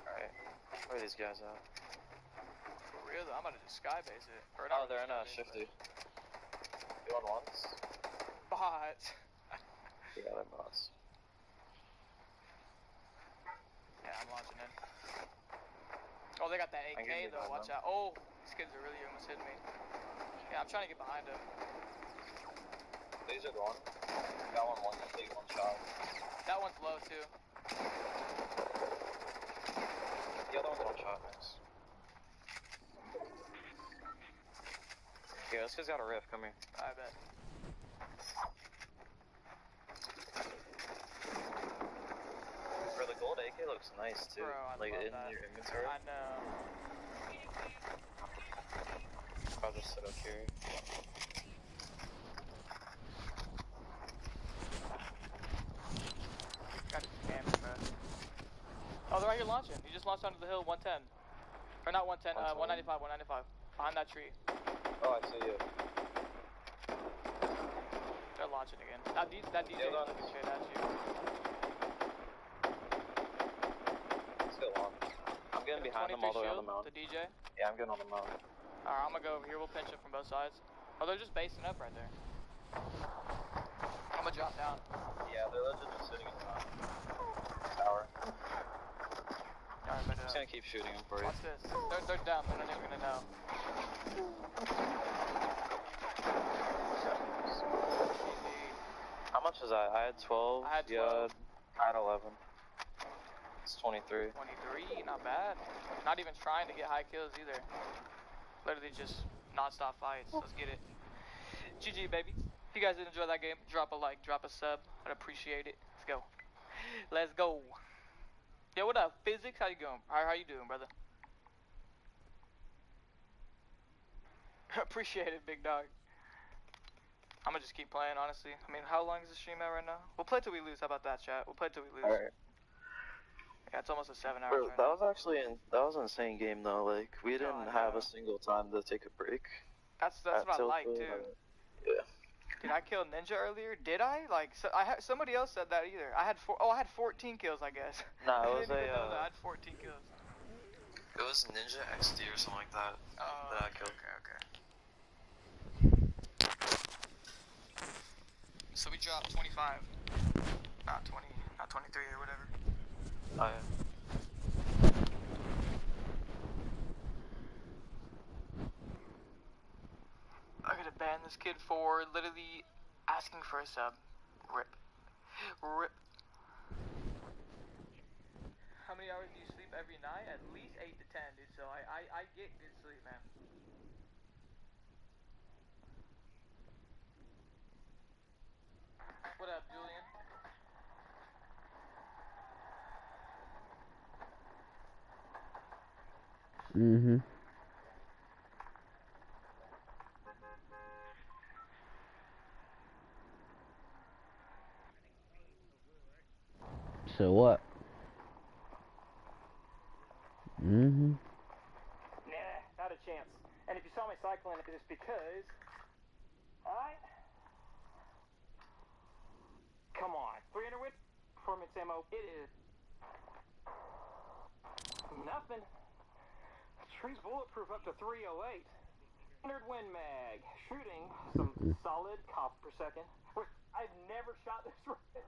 Alright. Where are these guys at? For real though, I'm gonna just skybase it. Or Oh, they're in a shifty. Doing ones? Bots. Yeah, they're bots. Yeah, I'm launching in. Oh, they got that AK though, watch out. Oh, these kids are really almost hitting me. Yeah, I'm trying to get behind them. These are gone. Got one, take one shot. That one's low too. The other one's one shot, nice. You this guy's got a rift. Come here. I bet. Bro, the gold AK looks nice too. Bro, I like love in that. your inventory. I know. I'll just sit up here. Got it scamming, bro. Oh, they're right here launching. You just launched onto the hill 110. Or not 110, 195, 195. Behind that tree. Oh, I see you. They're launching again. That DJ is looking straight at you. Still on. I'm getting behind them all the way on the mountain. The DJ? Yeah, I'm getting on the mountain. Alright, I'm gonna go over here. We'll pinch it from both sides. Oh, they're just basing up right there. I'm gonna drop down. Yeah, they're legit just sitting in the tower. Alright, I'm just gonna keep shooting them for you. Watch this. They're down. They're not even gonna know. How much was I? I had 12. I had 12. I had 11. It's 23. 23, not bad. Not even trying to get high kills either. Literally just non-stop fights. Let's get it. GG, baby. If you guys did enjoy that game, drop a like, drop a sub. I'd appreciate it. Let's go. Let's go. Yo, what up, Physics? How you going? How you doing, brother? Appreciate it, big dog. I'm gonna just keep playing, honestly. I mean, how long is the stream at right now? We'll play till we lose. How about that, chat? We'll play till we lose. Alright. Yeah, it's almost a 7 hours. Bro, right that now. was actually that was an insane game though. Like we didn't have a single time to take a break. That's what I like too. Yeah. Did I kill Ninja earlier? Did I? Like, so somebody else said that either. I had 14 kills, I guess. Nah, it was I didn't even know that. I had 14 kills. It was Ninja XD or something like that. Oh, that I killed. Okay. So we dropped 25, not 20, not 23 or whatever. Oh yeah. I'm gonna ban this kid for literally asking for a sub. Rip. How many hours do you sleep every night? At least 8 to 10, dude. So I get good sleep, man. What up, Julian? Mm-hmm. So what? Mm-hmm. Nah, not a chance. And if you saw me cycling, it's because... Alright? Come on. 300 wit performance ammo. It is... Nothing. Tree's bulletproof up to 308. 100 Win Mag. Shooting some solid cop per second. I've never shot this right.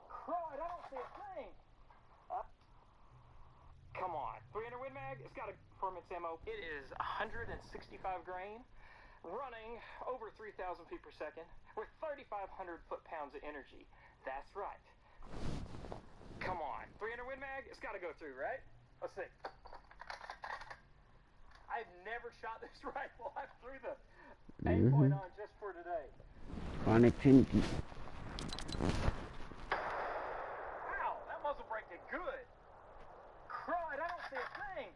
Crud, I don't see a thing. Come on. 300 Win Mag. It's got a performance ammo. It is 165 grain. Running over 3,000 feet per second with 3,500 foot-pounds of energy. That's right. Come on. 300 Win Mag. It's got to go through, right? Let's see. I've never shot this rifle. I threw the aim point on just for today. Connectivity. Wow, that muzzle brake did good. Crud, I don't see a thing.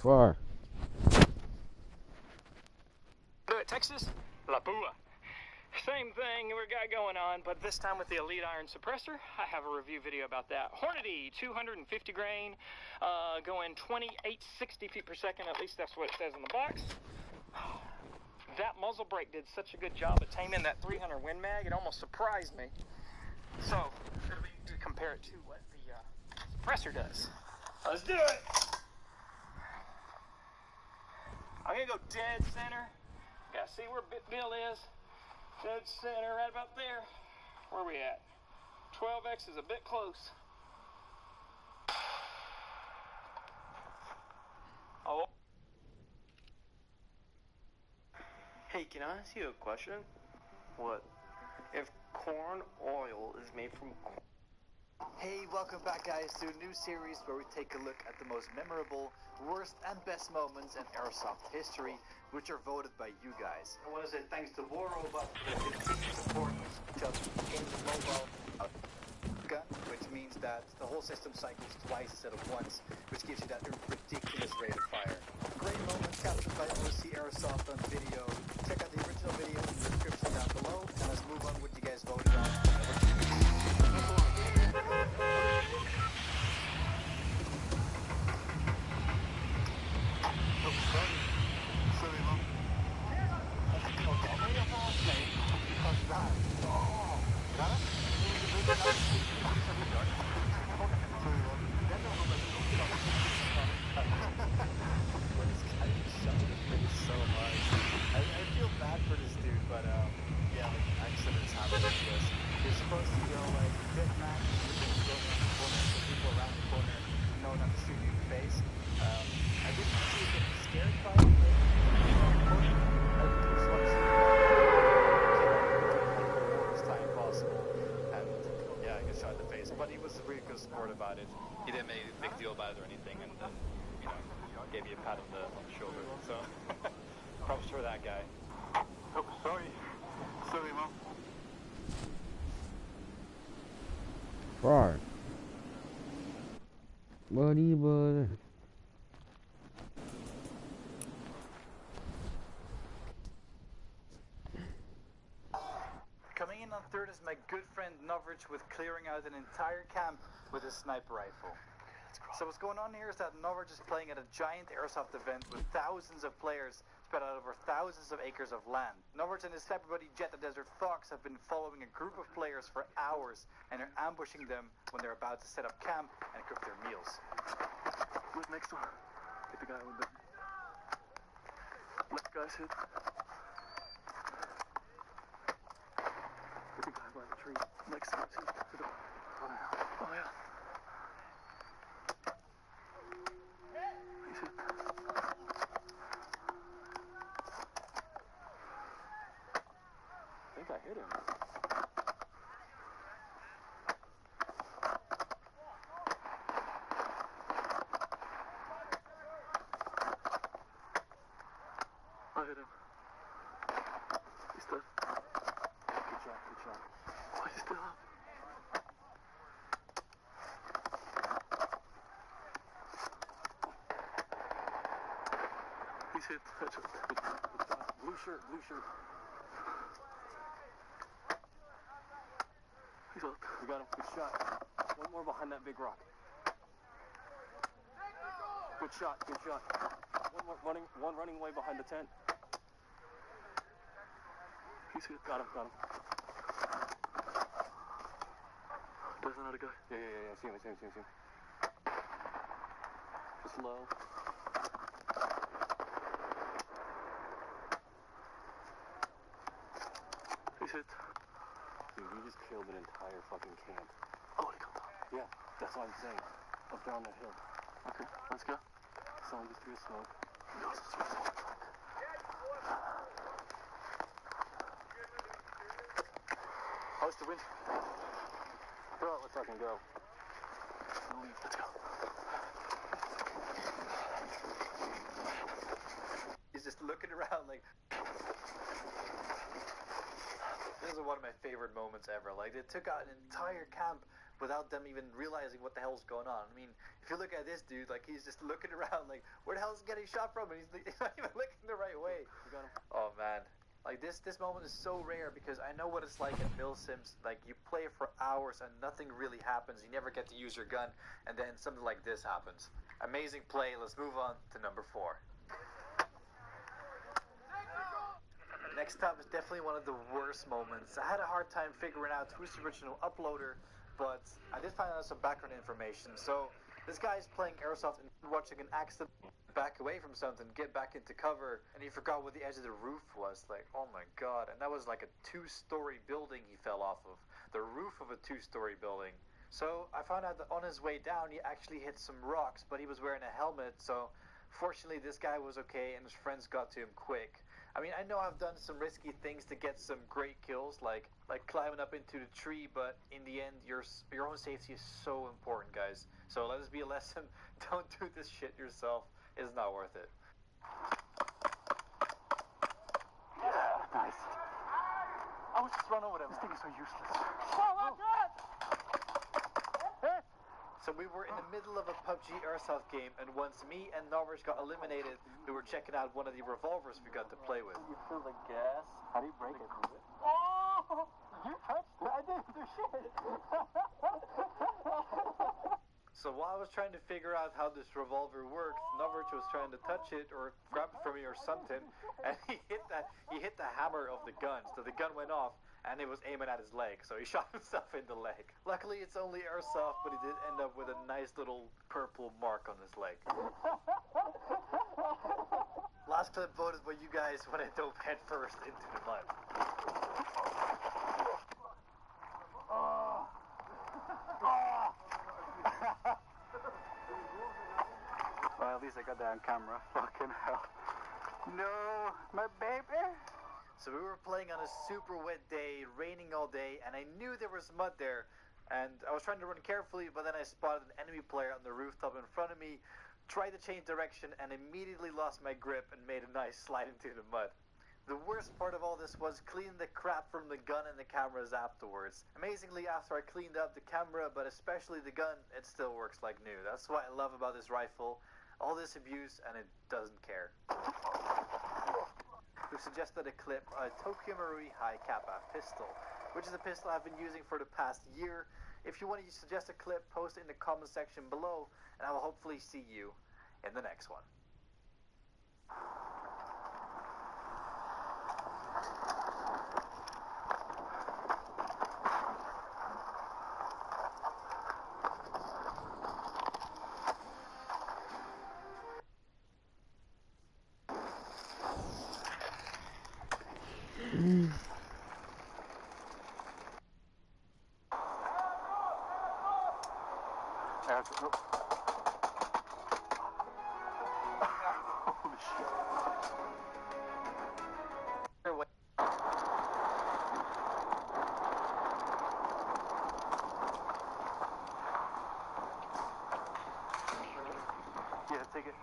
Far. Texas, La Pua. Same thing we got going on, but this time with the Elite Iron Suppressor. I have a review video about that. Hornady, 250 grain, going 2860 feet per second. At least that's what it says in the box. That muzzle brake did such a good job at taming that 300 Win Mag, it almost surprised me. So, it'll be to compare it to what the suppressor does. Let's do it! I'm gonna go dead center. Gotta see where Bill is. Dead center, right about there. Where are we at? 12X is a bit close. Oh. Hey, can I ask you a question? What? If corn oil is made from corn... Hey, welcome back guys to a new series where we take a look at the most memorable, worst and best moments in Airsoft history, which are voted by you guys. I want to say thanks to WarRobot for their continued support of Games Mobile gun, which means that the whole system cycles twice instead of once, which gives you that ridiculous rate of fire. Great moments captured by OC Airsoft on video. Check out the original video in the description down below, and let's move on with what you guys voted on. He didn't make a big deal about it or anything, and then, gave you a pat on the shoulder. So, props for that guy. Oh, sorry, Mom. Right. Buddy. Coming in on third is my good friend Novrich with clearing out an entire camp with a sniper rifle. So what's going on here is that Novrich is playing at a giant airsoft event with thousands of players spread out over thousands of acres of land. Novrich and his sniper buddy Jet the Desert Fox have been following a group of players for hours and are ambushing them when they're about to set up camp and cook their meals. Look next one. Hit the guy with the... Let the guys hit. Hit the guy by the tree. Next to the... Oh yeah. He's hit. I think I hit him. I hit him. He's dead. Good shot. Why is he still up? He's hit. Headshot. Good shot. Blue shirt. He's up. You got him. Good shot. One more behind that big rock. Good shot. One more running away behind the tent. He's hit. Got him. There's another guy. Yeah. See him. Just low. He's hit. Dude, you just killed an entire fucking camp. Oh, he killed him. Yeah, that's what I'm saying. Up there on that hill. Okay, let's go. Someone just threw a smoke. How's the wind? Bro, let's fucking go. Let's go. He's just looking around like... This is one of my favorite moments ever. Like, they took out an entire camp without them even realizing what the hell's going on. I mean, if you look at this dude, like, he's just looking around like, where the hell's he getting shot from? And he's not even looking the right way. You got him. Oh, man. Like this moment is so rare because I know what it's like in MilSims. Like you play for hours and nothing really happens. You never get to use your gun, and then something like this happens. Amazing play. Let's move on to number 4. Next up is definitely one of the worst moments. I had a hard time figuring out who's the original uploader, but I did find out some background information. So this guy is playing Airsoft and watching an accident back away from something, get back into cover, and he forgot what the edge of the roof was. Like, oh my god. And that was like a 2-story building he fell off of. The roof of a 2-story building. So I found out that on his way down he actually hit some rocks, but he was wearing a helmet, so fortunately this guy was okay and his friends got to him quick. I mean, I know I've done some risky things to get some great kills, like climbing up into the tree, but in the end your own safety is so important, guys. So let this be a lesson. Don't do this shit yourself. It's not worth it. Yeah, nice. I was just run over them. This thing is so useless. Oh my god! So we were in the middle of a PUBG Airsoft game, and once me and Norwich got eliminated, we were checking out one of the revolvers we got to play with. You feel the gas? How do you break it? Oh! You touched it! I didn't do shit! So while I was trying to figure out how this revolver worked, Norwich was trying to touch it or grab it from me or something, and he hit the hammer of the gun. So the gun went off, and it was aiming at his leg, so he shot himself in the leg. Luckily, it's only Airsoft, but he did end up with a nice little purple mark on his leg. Last clip voted by you guys when I dove head first into the mud. Well, at least I got that on camera. Fucking hell. No, my baby. So we were playing on a super wet day, raining all day, and I knew there was mud there. And I was trying to run carefully, but then I spotted an enemy player on the rooftop in front of me, tried to change direction, and immediately lost my grip and made a nice slide into the mud. The worst part of all this was cleaning the crap from the gun and the cameras afterwards. Amazingly, after I cleaned up the camera, but especially the gun, it still works like new. That's what I love about this rifle. All this abuse, and it doesn't care. Who suggested a clip on a Tokyo Marui High Kappa pistol, which is a pistol I've been using for the past year. If you want to suggest a clip, post it in the comment section below, and I will hopefully see you in the next one. Holy shit. Yeah, take it.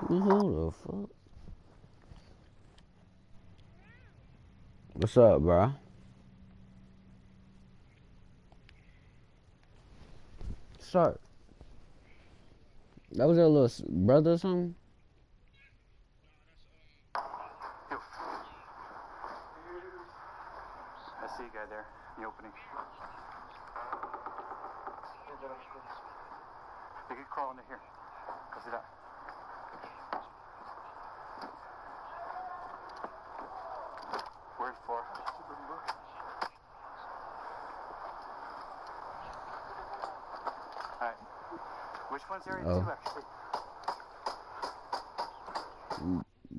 Who the fuck? What's up, bro? Start. That was your little brother or something? I see a guy there in the opening. They could crawl into here. Go see that. Word for. Alright. Which one's area 2 actually?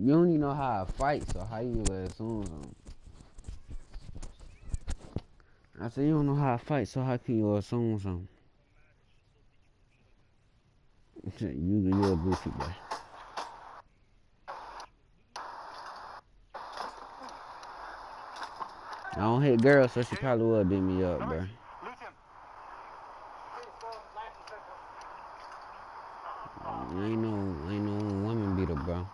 You don't even know how I fight, so how you assume something? I said you don't know how I fight, so how can you assume something? You're a goofy boy. I don't hit girls, so she probably would beat me up, bro. Ain't no woman beater, bro.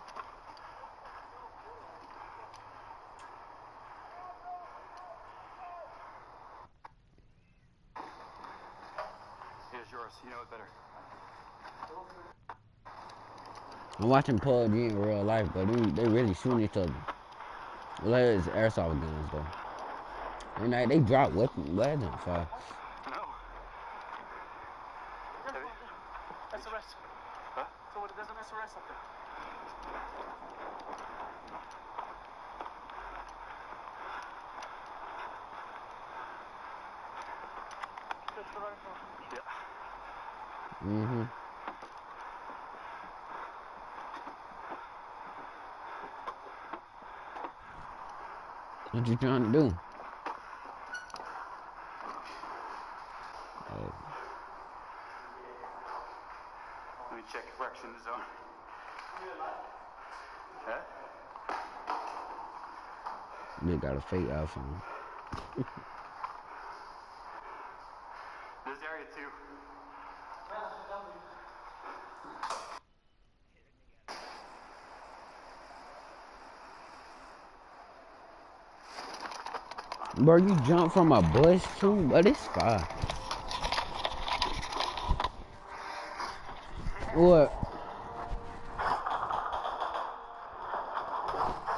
Here's yours. You know it better. I'm watching PUBG in real life, but they really shooting each other. Well, it's airsoft guns though. And they drop weapons fast. No. SRS. Huh? So there's an SRS up there. That's the rifle. Yeah. Mm-hmm. What you trying to do? Let me check correction zone. Huh? They got a fake outfit. There's area 2. Bro, you jump from a bush too, but it's fine. What?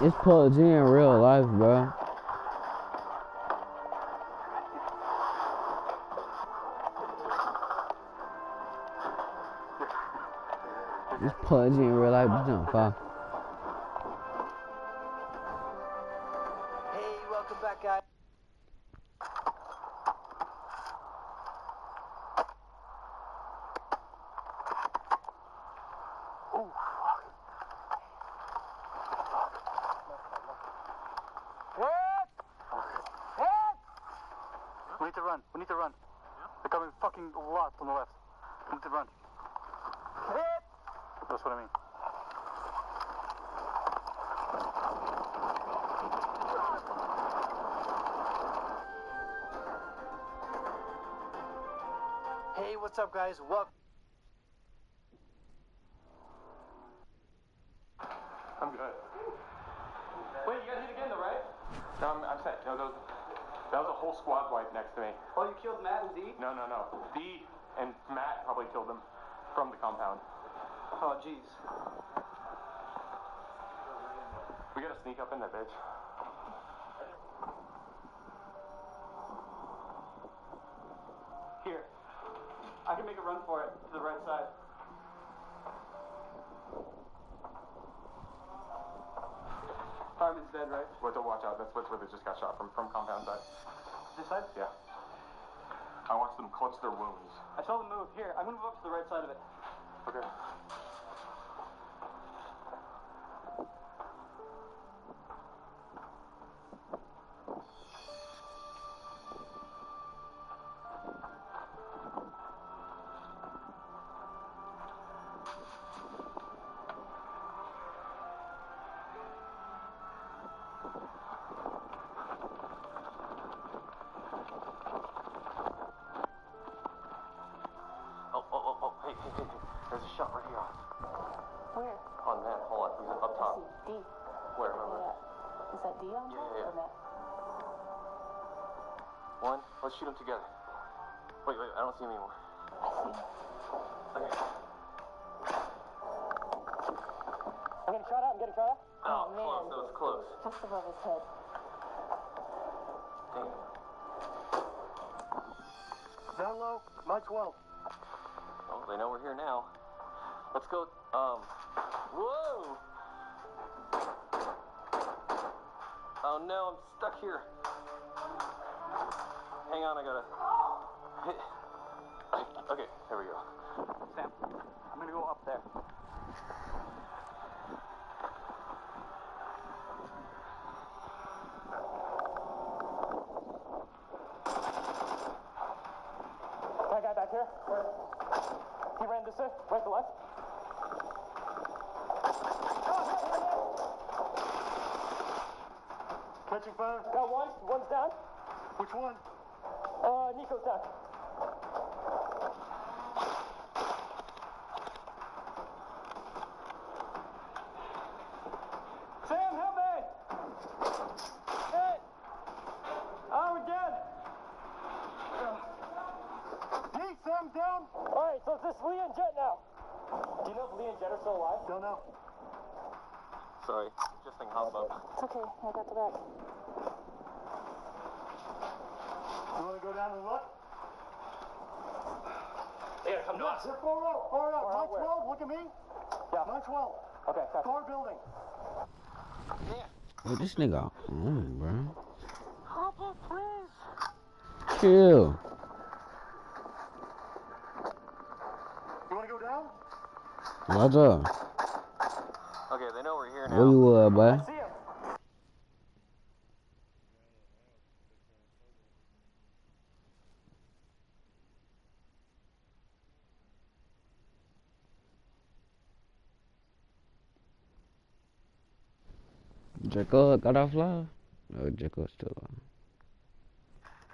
It's PUBG in real life, bro. It's PUBG in real life, but jump far. Hey, welcome back, guys. Oh, fuck. What? What? We need to run. We need to run. They're coming fucking a lot on the left. We need to run. What? That's what I mean. Hey, what's up, guys? Welcome. I'm good. Wait, you got hit again though, right? No, I'm set. No, that was a whole squad wipe next to me. Oh, you killed Matt and D? No. D and Matt probably killed them from the compound. Oh, jeez. We gotta sneak up in there, bitch. Here. I can make a run for it to the right side. Fireman's dead, right? Well, to watch out. That's where they just got shot from compound side. This side? Yeah. I watched them clutch their wounds. I saw them move. Here, I'm gonna move up to the right side of it. Okay. Oh, hey. There's a shot right here. Where? On Matt, hold on. He's up top. D. Where? Is that D on top Yeah. or Matt? One. Let's shoot them together. Wait. I don't see him anymore. I see him. Okay. I'm getting shot out. Oh, man. close. That was close. Just above his head. Damn. Down low, my 12. Oh, they know we're here now. Let's go. Whoa! Oh no, I'm stuck here. Hang on, I gotta. Okay, there we go. Sam, I'm gonna go up there. My guy back here. He ran this way, right to left. Catching fire. Got one. One's down. Which one? Nico's down. Sam, help me! Hey! Oh, we're dead! Hey, Sam, down. Alright, so it's this Lee and Jet now. Do you know if Lee and Jet are still alive? Don't know. Sorry, just think humbug. It's okay. I got the back. You want to go down and look? They gotta come to us. They're far out. 912, look at me. Yeah. 912. Okay, Car building. What this nigga on, bro? Papa, please. Chill. You want to go down? What's up? Okay, they know we're here now. Where you boy? See him. Jacob got off live? No, Jacob's still on.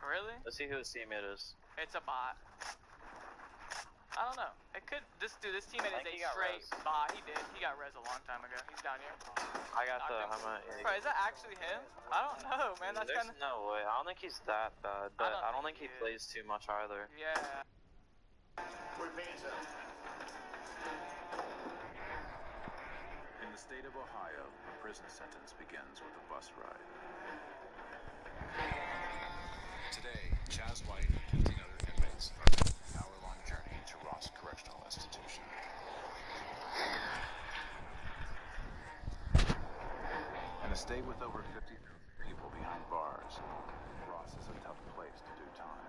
Really? Let's see who his teammate is. It's a bot. I don't know. It could. This teammate I is think a he got straight res. bot. He did. He got res a long time ago. He's down here. I got the. Bro, is that actually him? I don't know, man. That's There's kind of. no way. I don't think he's that bad, but I don't think he plays too much either. Yeah. Put hands up. In the state of Ohio, a prison sentence begins with a bus ride. Today, Chaz White and 15 other inmates are taking an hour-long journey to Ross Correctional Institution. In a state with over 50,000 people behind bars, Ross is a tough place to do time.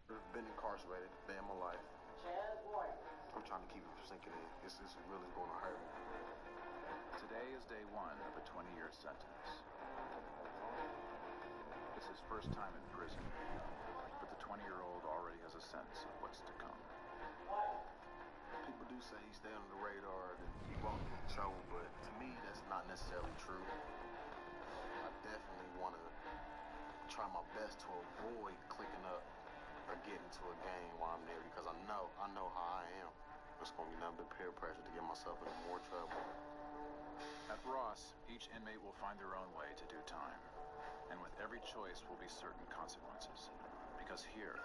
I've been incarcerated, day of my life. I'm trying to keep it from sinking in. This is really going to hurt me. Today is day one of a 20-year sentence. It's his first time in prison, but the 20-year-old already has a sense of what's to come. People do say he stay under the radar, that he won't get in trouble, but to me, that's not necessarily true. I definitely want to try my best to avoid clicking up or getting into a game while I'm there, because I know how I am. It's going to be nothing but peer pressure to get myself into more trouble. At Ross, each inmate will find their own way to do time. And with every choice will be certain consequences. Because here,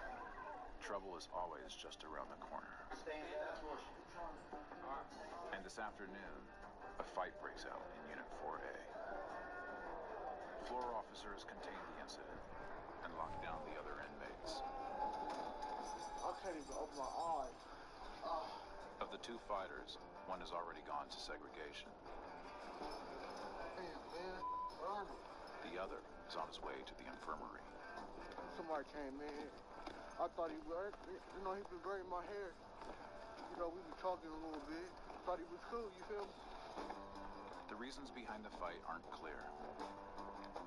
trouble is always just around the corner. And this afternoon, a fight breaks out in Unit 4A. Floor officers contain the incident and lock down the other inmates. I can't even open my eyes. Of the two fighters, one has already gone to segregation. Damn, man. Army. The other is on his way to the infirmary. Somebody came in. I thought he was, you know, he was braiding my hair. You know, we were talking a little bit. Thought he was cool, you feel me? The reasons behind the fight aren't clear.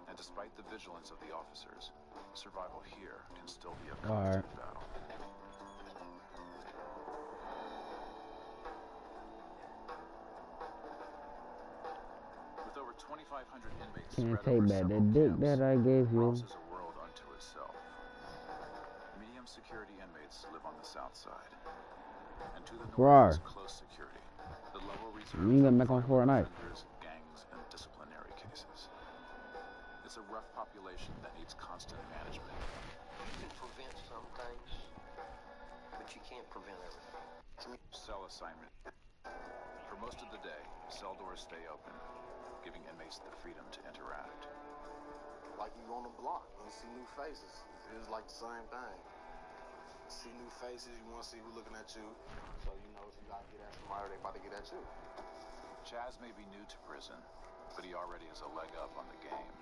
And despite the vigilance of the officers, survival here can still be a constant battle. With over 2,500 inmates Can't spread take over back several that dick camps, that I gave you. Ross is a world unto itself. Medium security inmates live on the south side. And to the north is close security. The lower reserve You can make on Fortnite. offenders, gangs, and disciplinary cases. It's a rough population that needs constant management. You can prevent some things, but you can't prevent everything. Cell assignment. For most of the day, cell doors stay open, giving inmates the freedom to interact. Like you on the block and you see new faces. It's like the same thing. See new faces, you want to see who's looking at you. So you know if you got to get at somebody, they about to get at you. Chaz may be new to prison, but he already has a leg up on the game.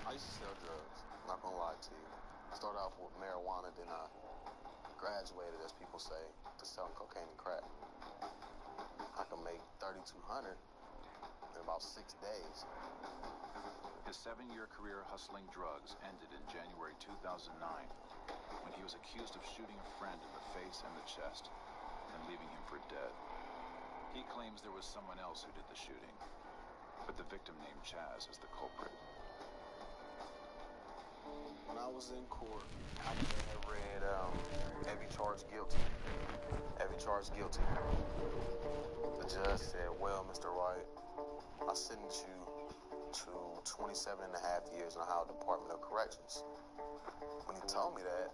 I used to sell drugs, not gonna lie to you. Started off with marijuana, then I graduated, as people say, to selling cocaine and crack. I can make $3,200 in about 6 days. His 7-year career hustling drugs ended in January 2009 when he was accused of shooting a friend in the face and the chest and leaving him for dead. He claims there was someone else who did the shooting, but the victim named Chaz is the culprit. When I was in court, I read every charge guilty. Every charge guilty. The judge said, well, Mr. Wright, I sentence you to 27 and a half years in the Ohio Department of Corrections. When he told me that,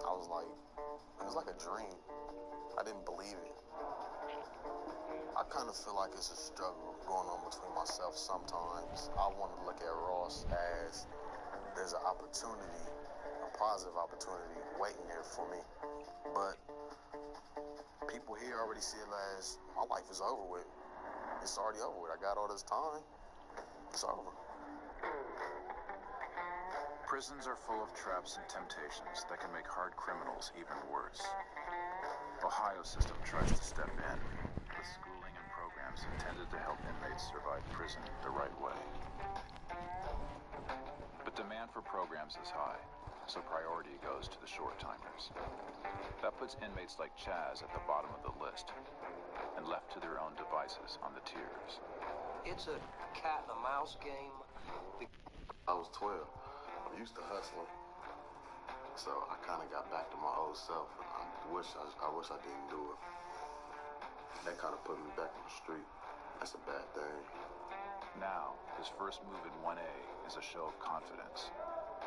I was like, it was like a dream. I didn't believe it. I kind of feel like it's a struggle going on between myself sometimes. I want to look at Ross as there's an opportunity, a positive opportunity waiting there for me. But people here already see it as my life is over with. It's already over with. I got all this time. It's over. Prisons are full of traps and temptations that can make hard criminals even worse. Ohio's system tries to step in with schooling and programs intended to help inmates survive prison the right way. But demand for programs is high, so priority goes to the short-timers. That puts inmates like Chaz at the bottom of the list, and left to their own devices on the tiers. It's a cat and a mouse game. I was 12. I'm used to hustling. So I kind of got back to my old self, and I wish I didn't do it. That kind of put me back on the street. That's a bad thing. Now, his first move in 1A is a show of confidence.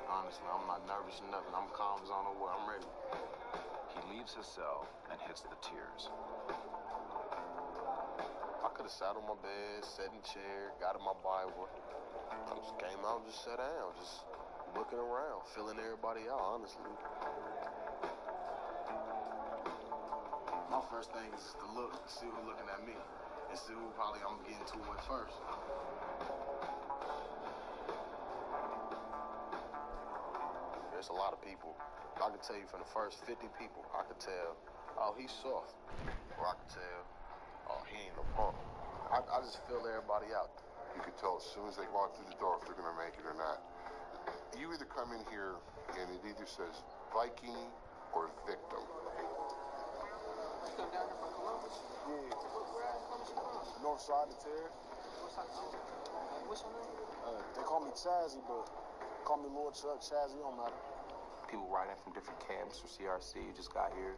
Honestly, I'm not nervous or nothing. I'm calm as I know where I'm ready. He leaves his cell and hits the tiers. I could have sat on my bed, sat in a chair, got in my Bible. I just came out, just sat down, just looking around, feeling everybody out, honestly. My first thing is to look, see who's looking at me, and see who probably I'm getting to with first. There's a lot of people. I could tell you from the first 50 people, I could tell, oh, he's soft. Or I could tell, oh, he ain't no punk. I just feel everybody out. You can tell as soon as they walk through the door if they're going to make it or not. You either come in here and it either says Viking or victim. You come down here from Columbus? Yeah. Where at in Columbus? North side of Terry. What's your name? They call me Chazzy, but call me Lord Chuck. Chazzy don't matter. People writing from different camps or CRC just got here,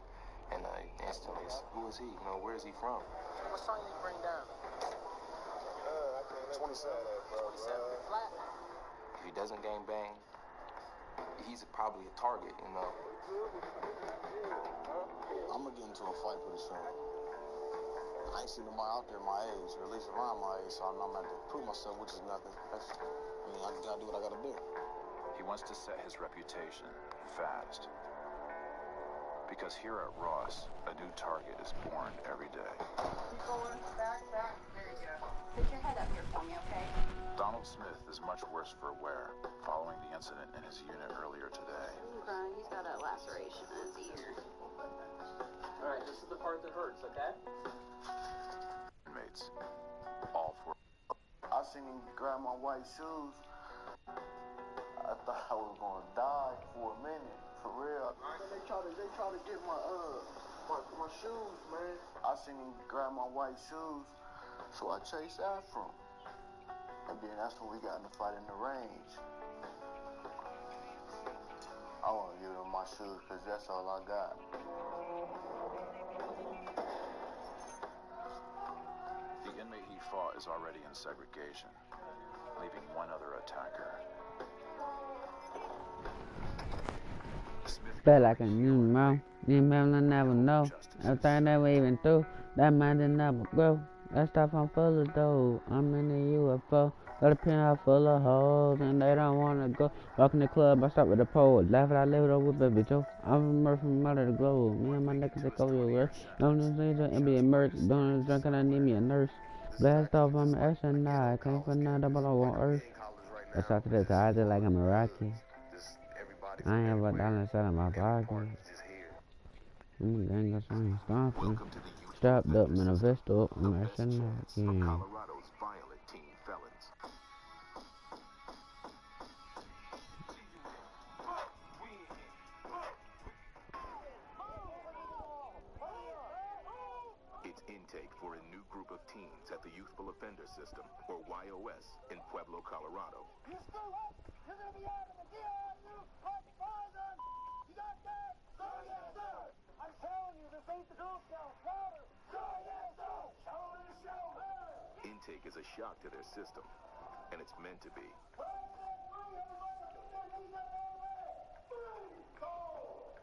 and instantly, who is he? You know, where is he from? What song did you bring down? 27. 27. Flat? If he doesn't gang bang, he's probably a target, you know. I'm gonna get into a fight pretty soon. I ain't seen nobody out there my age, or at least around my age, so I know I'm gonna have to prove myself, which is nothing. I just gotta do what I gotta do. He wants to set his reputation fast. Because here at Ross, a new target is born every day. Keep going, back. There you go. Put your head up here for me, okay? Donald Smith is much worse for wear, following the incident in his unit earlier today. He's got a laceration in his ear. Alright, this is the part that hurts, okay? Inmates, all four. I seen him grab my white shoes. I thought I was gonna die for a minute, for real. They try to get my shoes, man. I seen him grab my white shoes, so I chased after him. And then that's when we got in the fight in the range. I want to give him my shoes because that's all I got. The inmate he fought is already in segregation, leaving one other attacker. Felt like a new mouth. You may never know. Everything that we even through, that mind did never grow. That stuff I'm full of dough. I'm in a UFO. Got a pen full of hoes and they don't wanna go. Walk in the club, I start with a pole. Laugh it, I live it over with baby Joe. I'm from out of the globe. Me and my niggas take over your work. Don't just need to be immersed. Don't drink and I need me a nurse. Blast off, I'm an astronaut. Can't for nothing but on Earth. That's after this, I just like I'm a rocket. I ain't have a dollar inside of my pocket. I'm a gang of something stomping. Strapped up, man, a vest up, I'm an astronaut. Yeah. Colorado's violent teen felons. It's intake for a new group of teens at the Youthful Offender System, or YOS, in Pueblo, Colorado. You still up? You're gonna be out of the DIU like Biden! You got that? So yes, sir! I'm telling you, this ain't the Girl Scouts. Louder! So yes, sir! Show me, show her! Intake is a shock to their system. and it's meant to be.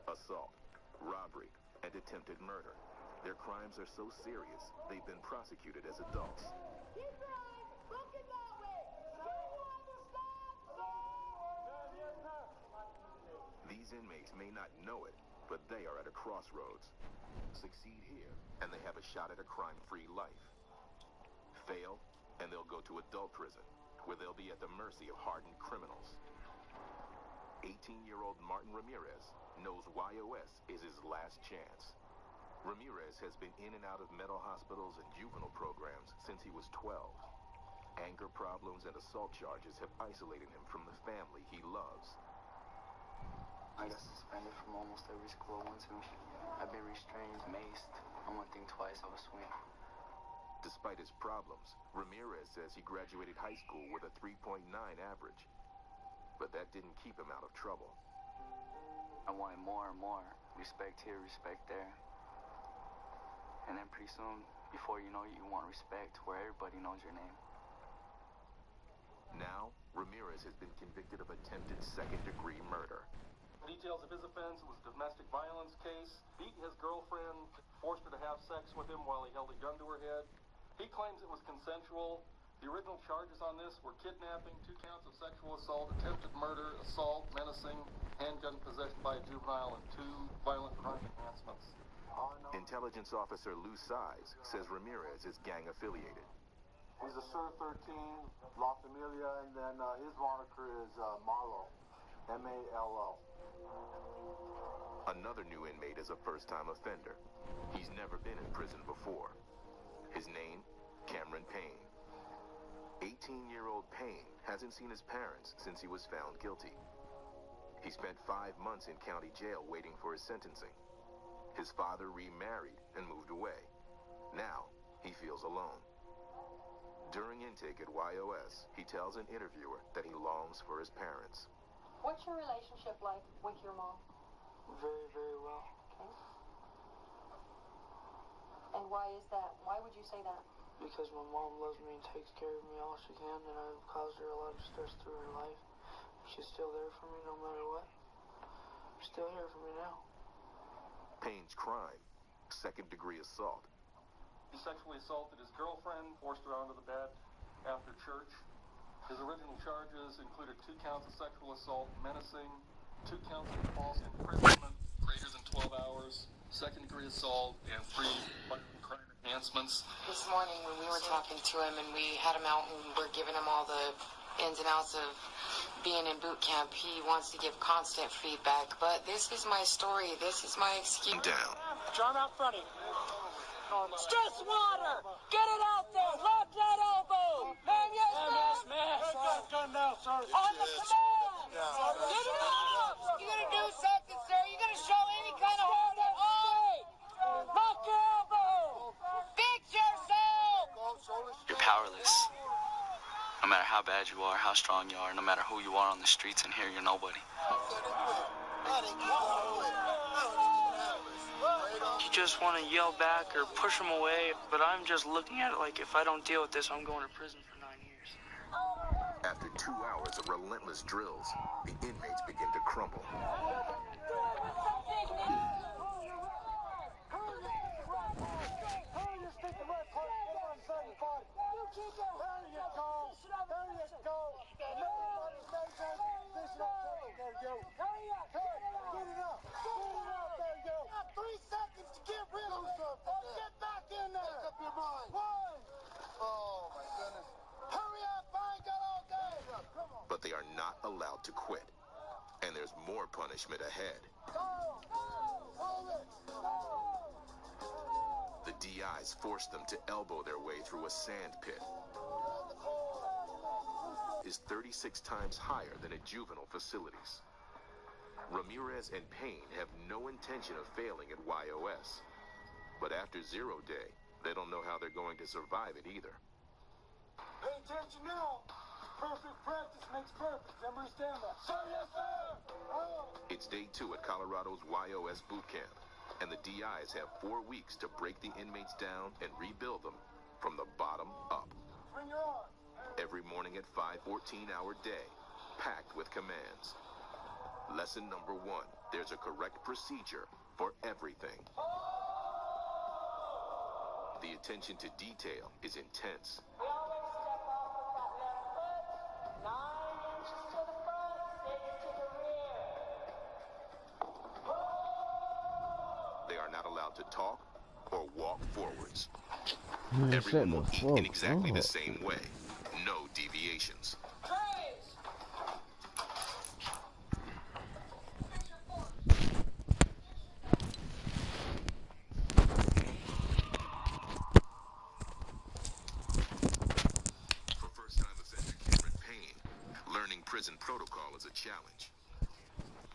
Assault, robbery, and attempted murder. Their crimes are so serious, they've been prosecuted as adults. Keep right! Looking that way! Do you understand, sir? Yes, sir. These inmates may not know it, but they are at a crossroads. Succeed here, and they have a shot at a crime-free life. Fail, and they'll go to adult prison, where they'll be at the mercy of hardened criminals. 18-year-old Martin Ramirez knows YOS is his last chance. Ramirez has been in and out of mental hospitals and juvenile programs since he was 12. Anger problems and assault charges have isolated him from the family he loves. I got suspended from almost every school I went to. I've been restrained, maced. On one thing twice, I was swinging. Despite his problems, Ramirez says he graduated high school with a 3.9 average. But that didn't keep him out of trouble. I wanted more and more. Respect here, respect there. And then pretty soon, before you know it, you want respect where everybody knows your name. Now, Ramirez has been convicted of attempted second-degree murder. Details of his offense was a domestic violence case. Beat his girlfriend, forced her to have sex with him while he held a gun to her head. He claims it was consensual. The original charges on this were kidnapping, 2 counts of sexual assault, attempted murder, assault, menacing, handgun possession by a juvenile, and 2 violent crime enhancements. Intelligence officer Lou Size says Ramirez is gang-affiliated. He's a Sir 13, La Familia, and then his moniker is Malo, M-A-L-O. Another new inmate is a first-time offender. He's never been in prison before. His name, Cameron Payne. 18-year-old Payne hasn't seen his parents since he was found guilty. He spent 5 months in county jail waiting for his sentencing. His father remarried and moved away. Now, he feels alone. During intake at YOS, he tells an interviewer that he longs for his parents. What's your relationship like with your mom? Very, very well. Okay. And why is that? Why would you say that? Because my mom loves me and takes care of me all she can, and I've caused her a lot of stress through her life. She's still there for me no matter what. She's still here for me now. Payne's crime, second-degree assault. He sexually assaulted his girlfriend, forced her onto the bed after church. His original charges included 2 counts of sexual assault, menacing, 2 counts of false imprisonment greater than 12 hours, second-degree assault, and 3 violent crime enhancements. This morning when we were talking to him and we had him out and we're giving him all the ins and outs of being in boot camp, he wants to give constant feedback. But this is my story. This is my excuse. Down. Arm out front of you. Stress water! Get it out there! Lock that elbow! Man, yes, man! Gun now, sir. On the command! Get it out! You gotta do something, sir. You gotta show any kind of heart at all. Lock your elbow! Fix yourself! You're powerless. No matter how bad you are, how strong you are, no matter who you are on the streets in here, you're nobody. You just want to yell back or push them away, but I'm just looking at it like if I don't deal with this, I'm going to prison for 9 years. After 2 hours of relentless drills, the inmates begin to crumble. But they are not allowed to quit. And there's more punishment ahead. The DIs force them to elbow their way through a sand pit. Is 36 times higher than at juvenile facilities. Ramirez and Payne have no intention of failing at YOS. But after 0 day, they don't know how they're going to survive it either. Pay attention now. Perfect practice makes perfect. Understand that? Sir, yes, sir. It's day 2 at Colorado's YOS boot camp, and the DIs have 4 weeks to break the inmates down and rebuild them from the bottom up. Bring your arm. Every morning at 5 14-hour day, packed with commands. Lesson number 1, there's a correct procedure for everything. The attention to detail is intense. We always step off of that left foot, 9 inches to the front, 6 to the rear. They are not allowed to talk or walk forwards. Man, Everyone will shut the eat in fuck exactly the up. same way. No deviations. For first-time offender Cameron Payne, learning prison protocol is a challenge.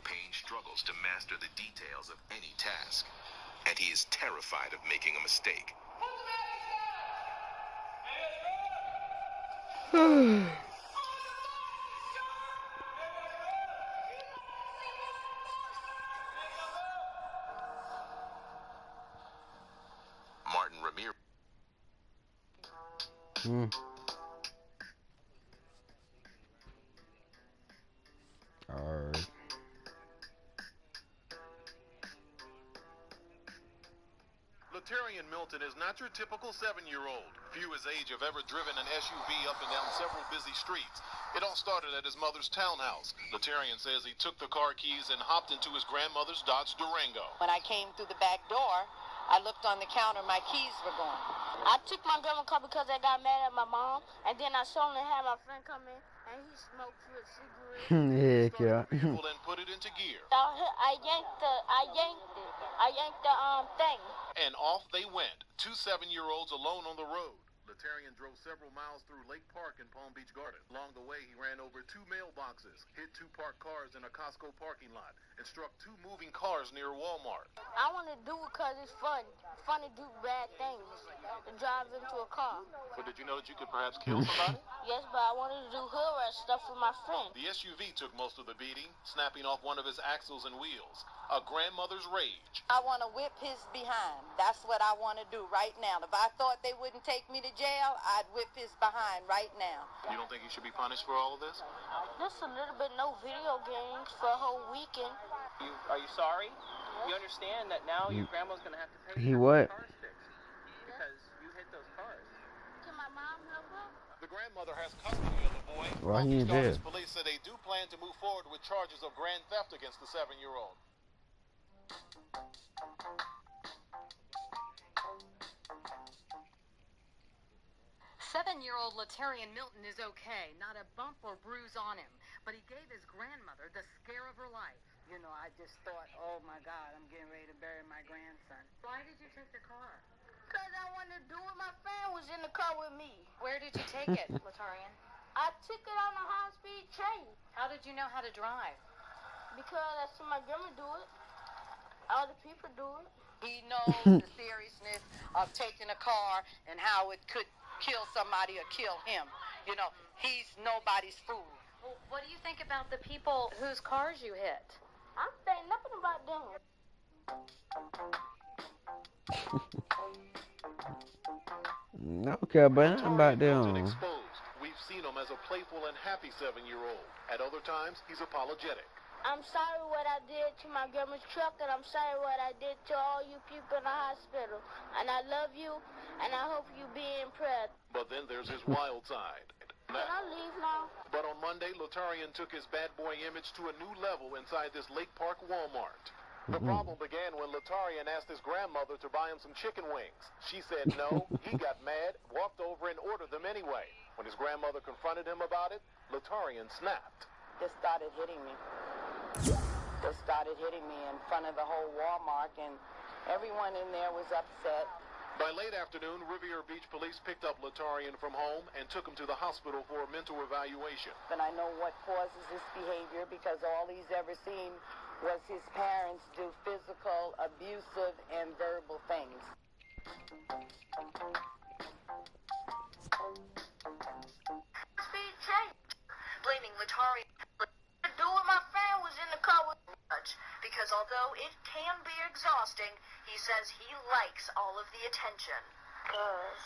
Payne struggles to master the details of any task, and he is terrified of making a mistake. Martin Ramirez. Alright. Latarian Milton is not your typical 7-year-old. Few his age have ever driven an SUV up and down several busy streets. It all started at his mother's townhouse. Latarian says he took the car keys and hopped into his grandmother's Dodge Durango. When I came through the back door, I looked on the counter, my keys were gone. I took my grandma's car because I got mad at my mom, and then I saw him had my friend come in, and he smoked a cigarette. Heck yeah. Vehicle and put it into gear. I yanked the thing. And off they went. 2 7-year-olds alone on the road. Latarian drove several miles through Lake Park in Palm Beach Garden. Along the way, he ran over 2 mailboxes, hit 2 parked cars in a Costco parking lot, and struck 2 moving cars near Walmart. I want to do it because it's fun. Fun to do bad things. To drive into a car. But did you know that you could perhaps kill somebody? Yes, but I wanted to do hood rat stuff with my friend. The SUV took most of the beating, snapping off one of his axles and wheels. A grandmother's rage. I want to whip his behind. That's what I want to do right now. If I thought they wouldn't take me to jail, I'd whip his behind right now. You don't think he should be punished for all of this? Just a little bit, no video games for a whole weekend. Are you sorry? You understand that now your grandma's going to have to pay He for what? your cars fixed because you hit those cars. Can my mom help her? The grandmother has custody of the boy. Why he in jail? Police said they do plan to move forward with charges of grand theft against the 7-year-old. Seven-year-old Latarian Milton is okay. Not a bump or bruise on him. But he gave his grandmother the scare of her life. You know, I just thought, oh my God, I'm getting ready to bury my grandson. Why did you take the car? Because I wanted to do it. My friend was in the car with me. Where did you take it, Latarian? I took it on a high-speed train. How did you know how to drive? Because I saw my grandma do it. Other people do it. He knows the seriousness of taking a car and how it could kill somebody or kill him. You know, he's nobody's fool. Well, what do you think about the people whose cars you hit? I'm saying nothing about them. Okay, but nothing about them. Exposed. We've seen him as a playful and happy 7-year-old. At other times, he's apologetic. I'm sorry what I did to my grandma's truck, and I'm sorry what I did to all you people in the hospital. And I love you, and I hope you be impressed. But then there's his wild side. Can I leave now? But on Monday, Latarian took his bad boy image to a new level inside this Lake Park Walmart. The problem began when Latarian asked his grandmother to buy him some chicken wings. She said no, he got mad, walked over and ordered them anyway. When his grandmother confronted him about it, Latarian snapped. Just started hitting me. Just started hitting me in front of the whole Walmart, and everyone in there was upset. By late afternoon, Riviera Beach police picked up Latarian from home and took him to the hospital for a mental evaluation. And I know what causes this behavior because all he's ever seen was his parents do physical, abusive, and verbal things. Speed change. Blaming Latarian. Do it, my friend was in the car with because although it can be exhausting, he says he likes all of the attention. Cause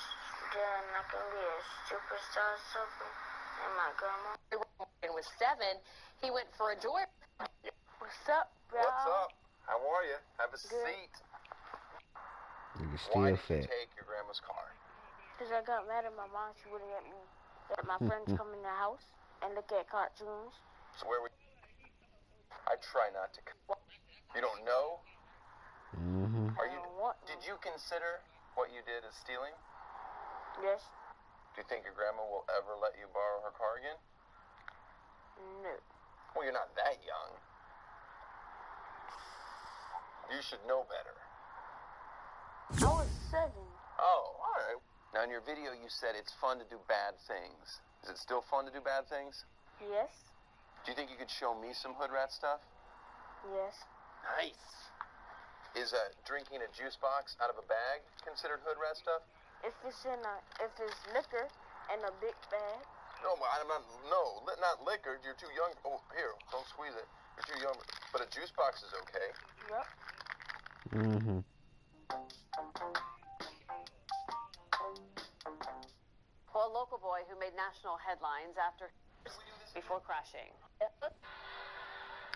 then I can be a superstar, super and my grandma. And was 7, he went for a joy. What's up, bro? What's up? How are you? Have a seat. Nigga Why still did you fat. take your grandma's car? Because I got mad at my mom. She wouldn't let my friends come in the house and look at cartoons. So where we... I try not to... You don't know? Mm-hmm. Did you consider what you did as stealing? Yes. Do you think your grandma will ever let you borrow her car again? No. Well, you're not that young. You should know better. I was 7. Oh, all right. Now, in your video, you said it's fun to do bad things. Is it still fun to do bad things? Yes. Do you think you could show me some hood rat stuff? Yes. Nice. Is drinking a juice box out of a bag considered hood rat stuff? If it's liquor in a big bag. No, I'm not. No, not liquor. You're too young. Oh, here, don't squeeze it. You're too young. But a juice box is okay. Yep. Mm-hmm. Well, a local boy who made national headlines before crashing.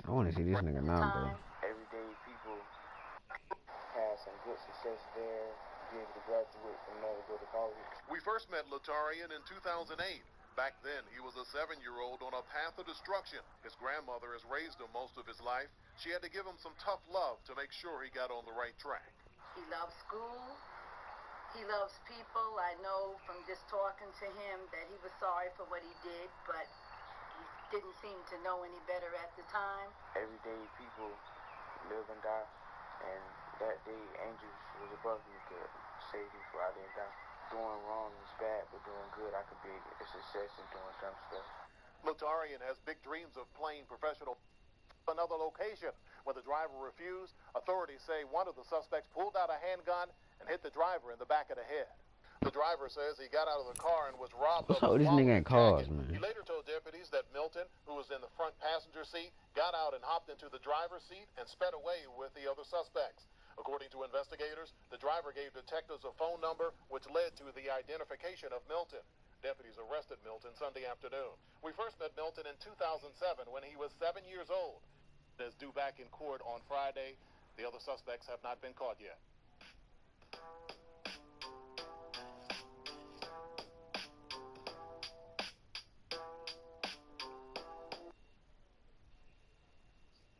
I want to see this nigga now, bro. Everyday people have some good success there, be able to graduate from there to go to college. We first met Latarian in 2008. Back then, he was a 7-year-old on a path of destruction. His grandmother has raised him most of his life. She had to give him some tough love to make sure he got on the right track. He loves school. He loves people. I know from just talking to him that he was sorry for what he did, but he didn't seem to know any better at the time. Everyday people live and die, and that day, angels was above me to save me before I didn't die. Doing wrong is bad, but doing good, I could be a success in doing some stuff. Latarian has big dreams of playing professional another location. When the driver refused, authorities say one of the suspects pulled out a handgun and hit the driver in the back of the head. The driver says he got out of the car and was robbed of So his this wallet nigga and ain't cars, jacket. man. He later told deputies that Milton, who was in the front passenger seat, got out and hopped into the driver's seat and sped away with the other suspects. According to investigators, the driver gave detectives a phone number which led to the identification of Milton. Deputies arrested Milton Sunday afternoon. We first met Milton in 2007 when he was 7 years old. Is due back in court on Friday. The other suspects have not been caught yet.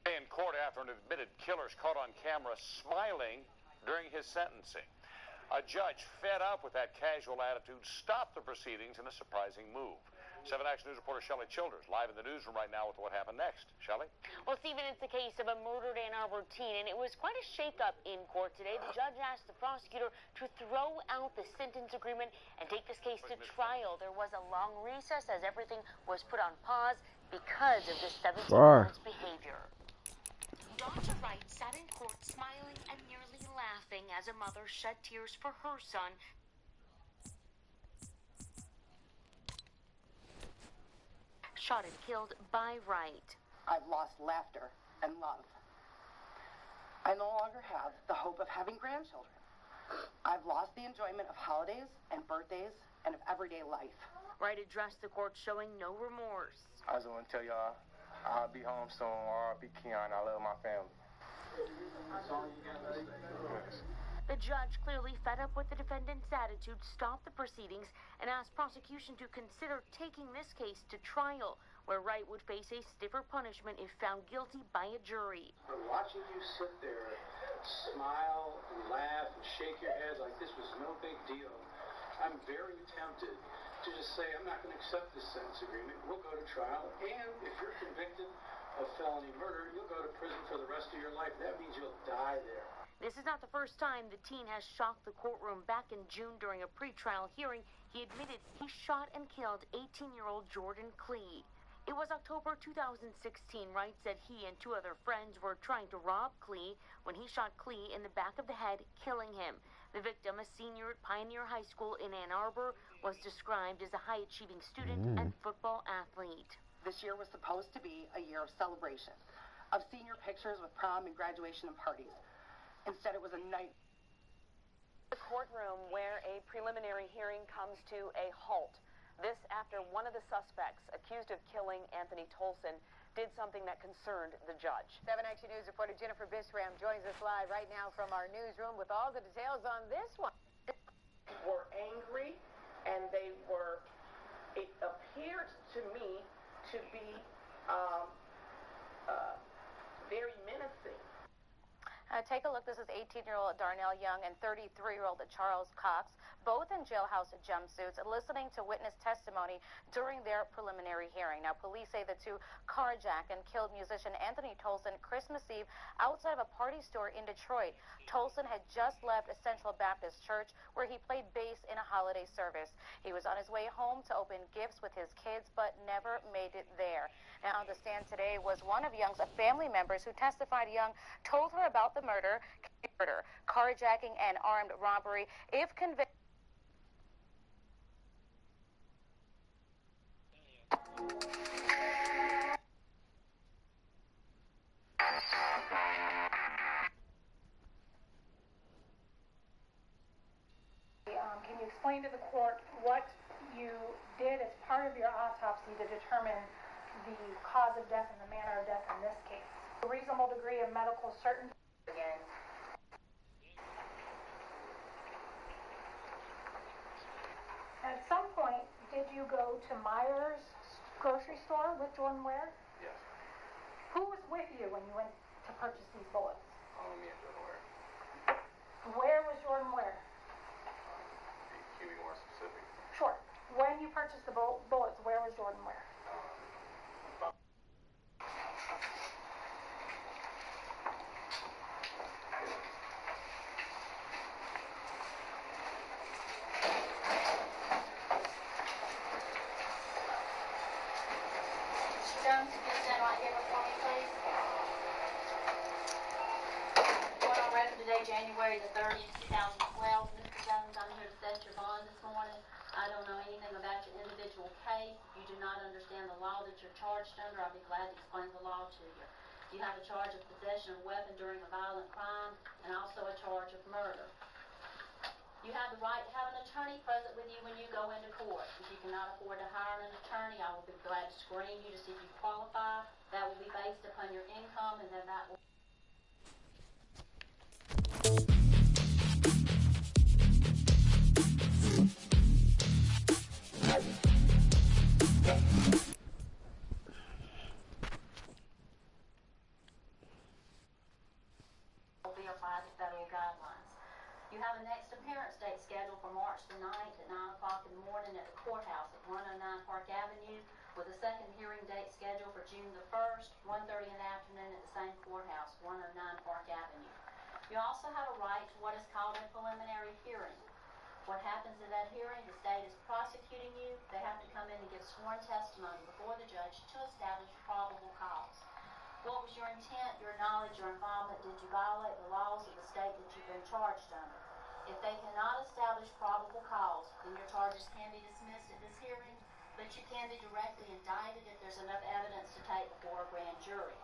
In court after an admitted killer's caught on camera smiling during his sentencing. A judge, fed up with that casual attitude, stopped the proceedings in a surprising move. 7 Action News reporter Shelley Childers live in the newsroom right now with what happened next. Shelley? Well, Stephen, it's the case of a murdered Ann Arbor teen, and it was quite a shakeup in court today. The judge asked the prosecutor to throw out the sentence agreement and take this case to trial. There was a long recess as everything was put on pause because of this 17-year-old's behavior. Dr. Wright sat in court smiling and nearly laughing as a mother shed tears for her son. Shot and killed by Wright. I've lost laughter and love. I no longer have the hope of having grandchildren. I've lost the enjoyment of holidays and birthdays and of everyday life. Wright addressed the court showing no remorse. I just want to tell y'all, I'll be home soon. R.I.P. Keon. I love my family. The judge, clearly fed up with the defendant's attitude, stopped the proceedings and asked prosecution to consider taking this case to trial, where Wright would face a stiffer punishment if found guilty by a jury. But watching you sit there, smile and laugh and shake your head like this was no big deal, I'm very tempted to just say, I'm not going to accept this sentence agreement. We'll go to trial, and if you're convicted of felony murder, you'll go to prison for the rest of your life. That means you'll die there. This is not the first time the teen has shocked the courtroom. Back in June during a pretrial hearing, he admitted he shot and killed 18-year-old Jordan Klee. It was October 2016. Wright said he and 2 other friends were trying to rob Klee when he shot Klee in the back of the head, killing him. The victim, a senior at Pioneer High School in Ann Arbor, was described as a high-achieving student and football athlete. This year was supposed to be a year of celebration, of senior pictures with prom and graduation and parties. Instead, it was a night. The courtroom where a preliminary hearing comes to a halt. This after one of the suspects accused of killing Anthony Tolson did something that concerned the judge. 7 Action News reporter Jennifer Bisram joins us live right now from our newsroom with all the details on this one. Were angry, and they were, it appeared to me to be very menacing. Take a look. This is 18-year-old Darnell Young and 33-year-old Charles Cox, both in jailhouse jumpsuits, listening to witness testimony during their preliminary hearing. Now, police say the two carjacked and killed musician Anthony Tolson Christmas Eve outside of a party store in Detroit. Tolson had just left Central Baptist Church, where he played bass in a holiday service. He was on his way home to open gifts with his kids, but never made it there. Now, on the stand today was one of Young's family members who testified Young told her about the murder, carjacking, and armed robbery. If convicted, can you explain to the court what you did as part of your autopsy to determine the cause of death and the manner of death in this case? A reasonable degree of medical certainty. Again. At some point, did you go to Myers grocery store with Jordan Ware? Yes. Who was with you when you went to purchase these bullets? Me and Jordan Ware. Where was Jordan Ware? Can you be more specific? Sure. When you purchased the bullets, where was Jordan Ware? Jones, can you stand right here before me, please? Court on record today, January the 30th, 2012. Mr. Jones, I'm here to set your bond this morning. I don't know anything about your individual case. You do not understand the law that you're charged under. I'll be glad to explain the law to you. You have a charge of possession of a weapon during a violent crime and also a charge of murder. You have the right to have an attorney present with you when you go into court. If you cannot afford to hire an attorney, I will be glad to screen you to see if you qualify. That will be based upon your income, and then that will... will be applied to federal guidelines. You have a next appearance date scheduled for March the 9th at 9 o'clock in the morning at the courthouse at 109 Park Avenue, with a second hearing date scheduled for June the 1st, 1:30 in the afternoon at the same courthouse, 109 Park Avenue. You also have a right to what is called a preliminary hearing. What happens at that hearing, the state is prosecuting you. They have to come in and give sworn testimony before the judge to establish probable cause. What was your intent, your knowledge, your involvement? Did you violate the laws of the state that you've been charged under? If they cannot establish probable cause, then your charges can be dismissed at this hearing, but you can be directly indicted if there's enough evidence to take before a grand jury.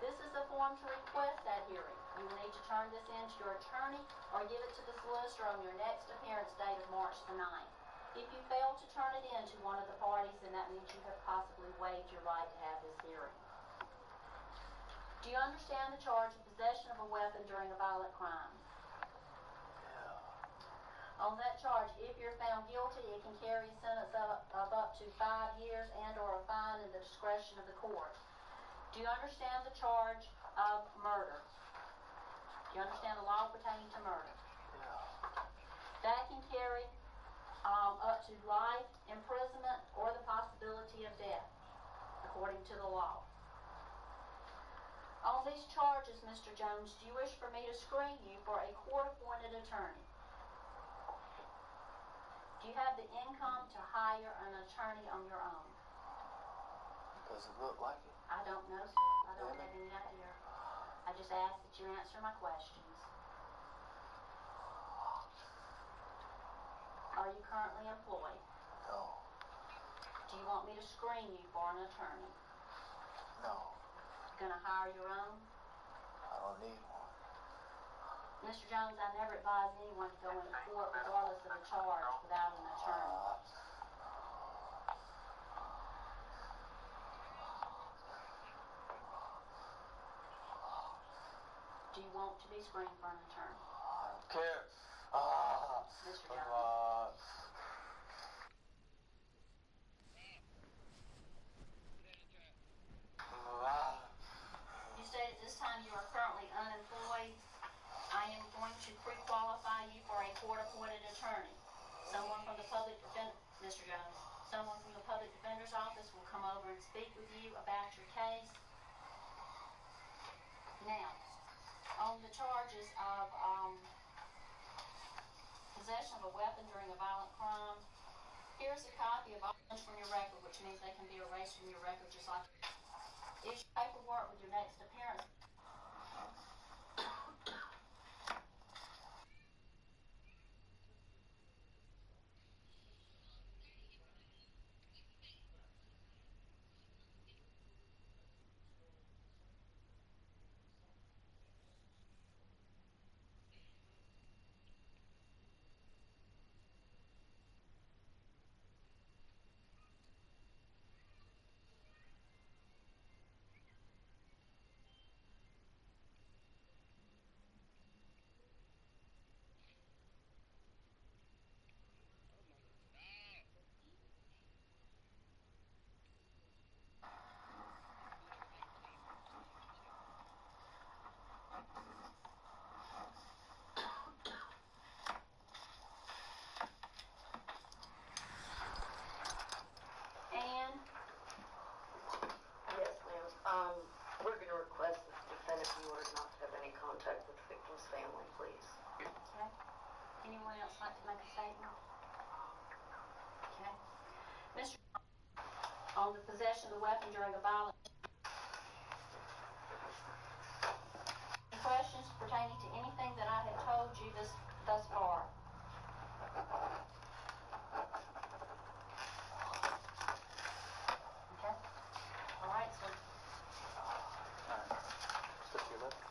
This is the form to request that hearing. You will need to turn this in to your attorney or give it to the solicitor on your next appearance date of March the 9th. If you fail to turn it in to one of the parties, then that means you have possibly waived your right to have this hearing. Do you understand the charge of possession of a weapon during a violent crime? On that charge, if you're found guilty, it can carry a sentence of up to 5 years and or a fine in the discretion of the court. Do you understand the charge of murder? Do you understand the law pertaining to murder? That can carry up to life, imprisonment, or the possibility of death, according to the law. On these charges, Mr. Jones, do you wish for me to screen you for a court-appointed attorney? Do you have the income to hire an attorney on your own? Does it look like it? I don't know, sir. I don't have any idea. I just ask that you answer my questions. Are you currently employed? No. Do you want me to screen you for an attorney? No. You gonna hire your own? I don't need one. Mr. Jones, I never advise anyone to go into court regardless of a charge without an attorney. Do you want to be screened for an attorney? I don't care. Mr. Jones. You state at this time you are currently unemployed. I am going to pre-qualify you for a court-appointed attorney. Someone from the public defender, Mr. Jones, someone from the public defender's office will come over and speak with you about your case. Now, on the charges of possession of a weapon during a violent crime, here's a copy of all those from your record, which means they can be erased from your record just like is your paperwork with your next appearance. We're going to request that the defendant be ordered not to have any contact with the victim's family, please. Okay. Anyone else like to make a statement? Okay. Mr. On the possession of the weapon during a violent. Any questions pertaining to anything that I have told you thus far? Okay. All right, so. Step to your left.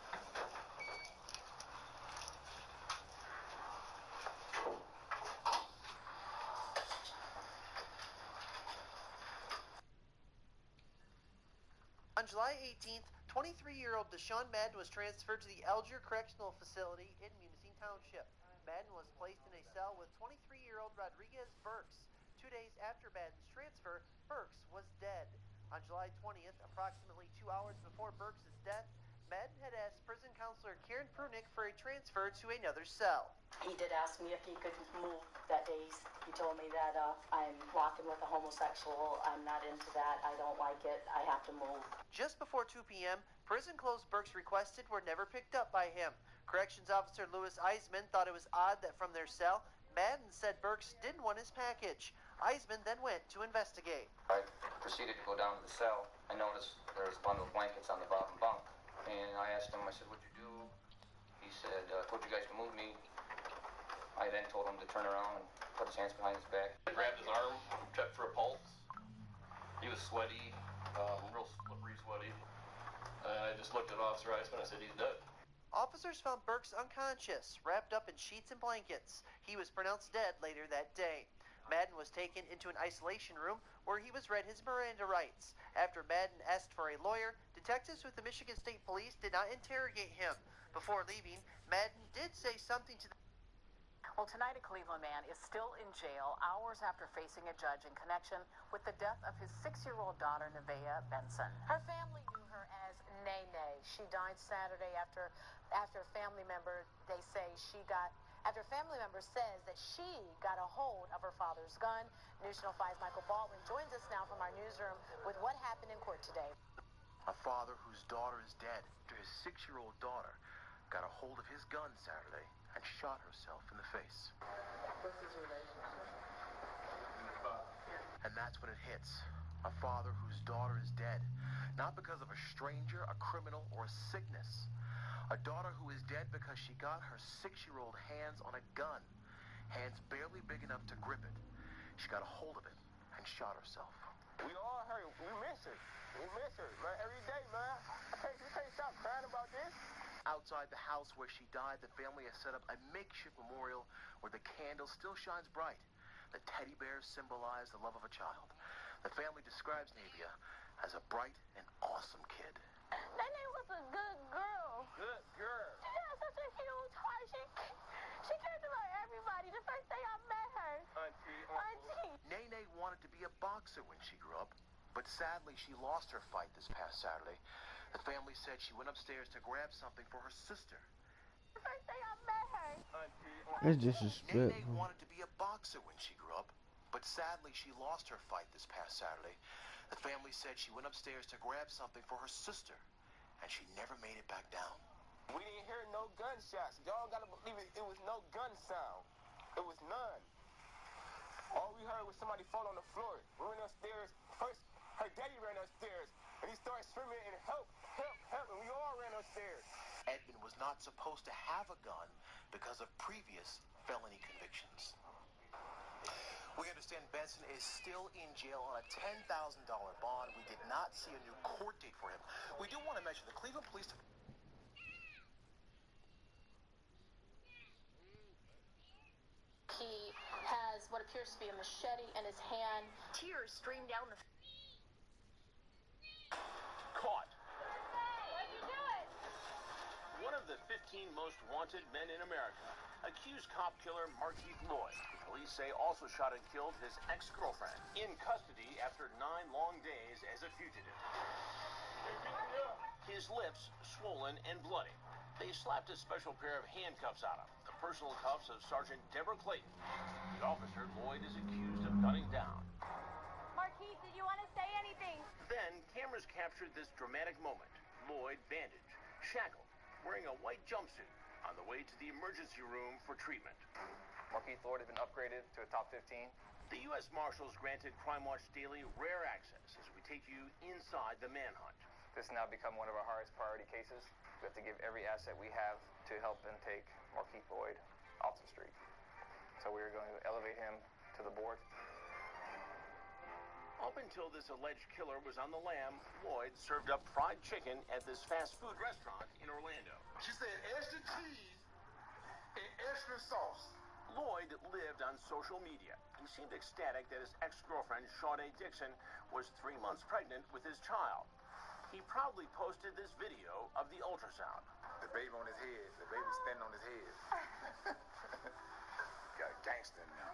On July 18th, 23-year-old Deshaun Madden was transferred to the Alger Correctional Facility in Munising Township. Madden was placed in a cell with 23-year-old Rodriguez Burks. 2 days after Madden's transfer, Burks was dead. On July 20th, approximately 2 hours before Burks' death, Madden had asked prison counselor Karen Prunick for a transfer to another cell. He did ask me if he could move that day. He told me that I'm walking with a homosexual. I'm not into that. I don't like it. I have to move. Just before 2 p.m., prison clothes Burks requested were never picked up by him. Corrections officer Louis Eisman thought it was odd that from their cell, Madden said Burks didn't want his package. Eisman then went to investigate. I proceeded to go down to the cell. I noticed there was a bundle of blankets on the bottom bunk. And I asked him, I said, what'd you do? He said, I told you guys to move me. I then told him to turn around and put his hands behind his back. I grabbed his arm, checked for a pulse. He was sweaty, real slippery sweaty. I just looked at Officer Eisman and I said, he's dead. Officers found Burks unconscious, wrapped up in sheets and blankets. He was pronounced dead later that day. Madden was taken into an isolation room where he was read his Miranda rights. After Madden asked for a lawyer, detectives with the Michigan State Police did not interrogate him. Before leaving, Madden did say something to the Well, tonight a Cleveland man is still in jail hours after facing a judge in connection with the death of his 6-year-old daughter, Nevaeh Benson. Her family knew her as Nene. She died Saturday after a family member, after a family member says that she got a hold of her father's gun. News Channel 5's Michael Baldwin joins us now from our newsroom with what happened in court today. A father whose daughter is dead after his 6-year-old daughter got a hold of his gun Saturday and shot herself in the face. What's his relationship? And that's when it hits. A father whose daughter is dead, not because of a stranger, a criminal, or a sickness. A daughter who is dead because she got her 6-year-old hands on a gun, hands barely big enough to grip it. She got a hold of it and shot herself. We all hurt. We miss her. We miss her, man, every day, man. We can't stop crying about this. Outside the house where she died, the family has set up a makeshift memorial where the candle still shines bright. The teddy bears symbolize the love of a child. The family describes Nevaeh as a bright and awesome kid. Nene was a good girl. Good girl. first day I met her. Auntie. Nene wanted to be a boxer when she grew up, but sadly she lost her fight this past Saturday. The family said she went upstairs to grab something for her sister. The first day I met her. It's disrespectful. Nene wanted to be a boxer when she grew up, but sadly she lost her fight this past Saturday. The family said she went upstairs to grab something for her sister, and she never made it back down. We didn't hear no gunshots. Y'all gotta believe it. It was no gun sound. It was none. All we heard was somebody fall on the floor. We went upstairs. First, her daddy ran upstairs, and he started screaming and help, and we all ran upstairs. Edmund was not supposed to have a gun because of previous felony convictions. We understand Benson is still in jail on a $10,000 bond. We did not see a new court date for him. We do want to mention the Cleveland Police Department. He has what appears to be a machete in his hand. Tears streamed down the... Caught. Why'd you do it? One of the 15 most wanted men in America, accused cop killer Markeith Lloyd, police say also shot and killed his ex-girlfriend, in custody after 9 long days as a fugitive. His lips swollen and bloody. They slapped a special pair of handcuffs on him, the personal cuffs of Sergeant Deborah Clayton, the officer Lloyd is accused of gunning down. Markeith, did you want to say anything? Then cameras captured this dramatic moment. Lloyd bandaged, shackled, wearing a white jumpsuit, on the way to the emergency room for treatment. Markeith Lloyd has been upgraded to a top 15. The U.S. Marshals granted Crime Watch Daily rare access as we take you inside the manhunt. This has now become one of our highest priority cases. We have to give every asset we have to help them take Markeith Lloyd off the street. So we are going to elevate him to the board. Up until this alleged killer was on the lam, Lloyd served up fried chicken at this fast food restaurant in Orlando. She said extra cheese and extra sauce. Lloyd lived on social media. He seemed ecstatic that his ex-girlfriend, Sade Dixon, was 3 months pregnant with his child. He proudly posted this video of the ultrasound. The baby on his head. The baby standing on his head. Got a gangster now.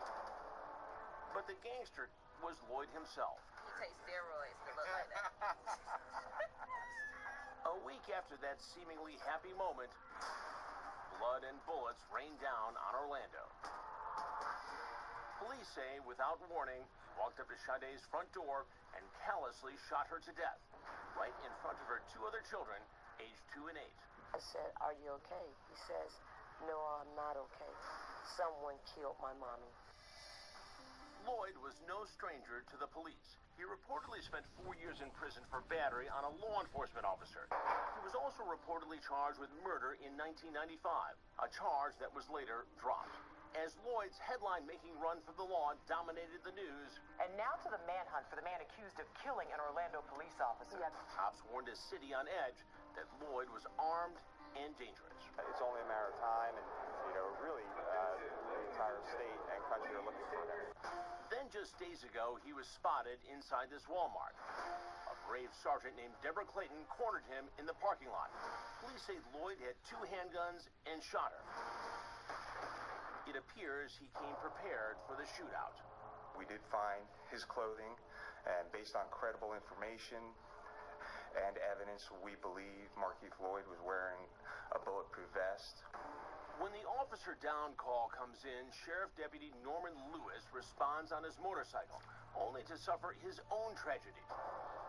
But the gangster was Lloyd himself. You take steroids to look like that. A week after that seemingly happy moment, blood and bullets rained down on Orlando. Police say, without warning, he walked up to Sade's front door and callously shot her to death, right in front of her 2 other children, aged 2 and 8. I said, "Are you okay?" He says, "No, I'm not okay. Someone killed my mommy." Lloyd was no stranger to the police. He reportedly spent 4 years in prison for battery on a law enforcement officer. He was also reportedly charged with murder in 1995, a charge that was later dropped. As Lloyd's headline-making run for the law dominated the news. And now to the manhunt for the man accused of killing an Orlando police officer. Cops warned a city on edge that Lloyd was armed and dangerous. It's only a matter of time, and, really, the entire state and country are looking for him. Then just days ago, he was spotted inside this Walmart. A brave sergeant named Deborah Clayton cornered him in the parking lot. Police say Lloyd had 2 handguns and shot her. It appears he came prepared for the shootout. We did find his clothing, and based on credible information and evidence, we believe Markeith Lloyd was wearing a bulletproof vest. When the officer down call comes in, Sheriff Deputy Norman Lewis responds on his motorcycle, only to suffer his own tragedy.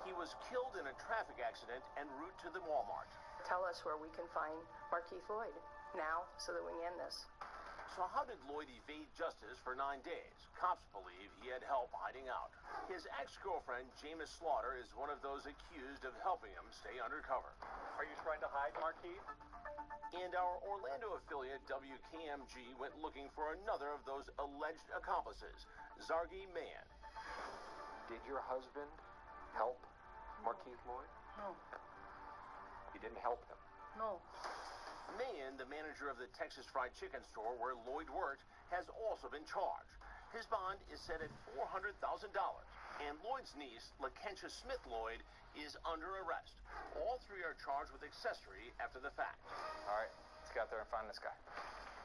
He was killed in a traffic accident en route to the Walmart. Tell us where we can find Markeith Lloyd now so that we can end this. So how did Lloyd evade justice for 9 days? Cops believe he had help hiding out. His ex-girlfriend, Jamis Slaughter, is one of those accused of helping him stay undercover. Are you trying to hide Markeith? And our Orlando affiliate, WKMG, went looking for another of those alleged accomplices, Zargi Mayan. Did your husband help Markeith Lloyd? No. You didn't help him? No. Mayan, the manager of the Texas Fried Chicken store where Lloyd worked, has also been charged. His bond is set at $400,000, and Lloyd's niece, LaKentia Smith Lloyd, is under arrest. All 3 are charged with accessory after the fact. All right, let's get out there and find this guy.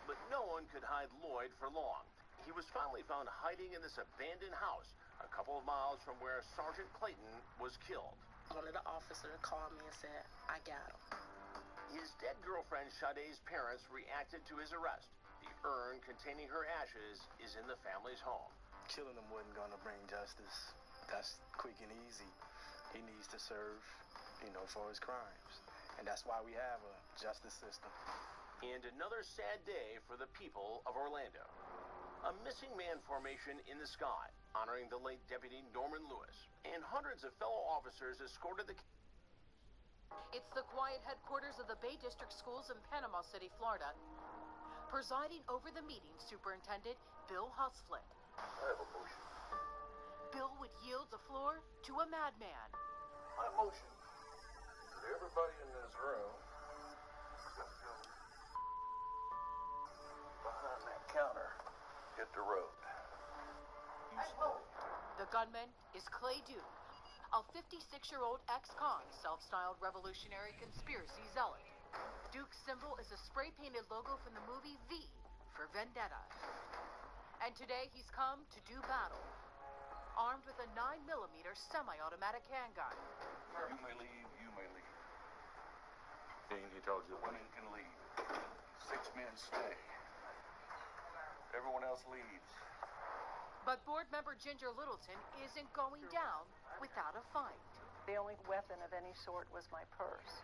But no one could hide Lloyd for long. he was finally found hiding in this abandoned house a couple of miles from where Sergeant Clayton was killed. One of the officers called me and said, I got him. His dead girlfriend Sade's parents reacted to his arrest. The urn containing her ashes is in the family's home. Killing him wasn't going to bring justice. That's quick and easy. He needs to serve, for his crimes. And that's why we have a justice system. And another sad day for the people of Orlando. A missing man formation in the sky, honoring the late Deputy Norman Lewis. And hundreds of fellow officers escorted the... It's the quiet headquarters of the Bay District Schools in Panama City, Florida. Presiding over the meeting, Superintendent Bill Husflett. I have a motion. Bill would yield the floor to a madman. My motion is that everybody in this room is going to go behind that counter, hit the road. The gunman is Clay Duke, a 56-year-old ex-con, self-styled revolutionary conspiracy zealot. Duke's symbol is a spray-painted logo from the movie V for Vendetta. And today he's come to do battle, armed with a 9mm semi-automatic handgun. You may leave, you may leave. He told you women can leave. 6 men stay. Everyone else leaves. But board member Ginger Littleton isn't going down without a fight. The only weapon of any sort was my purse.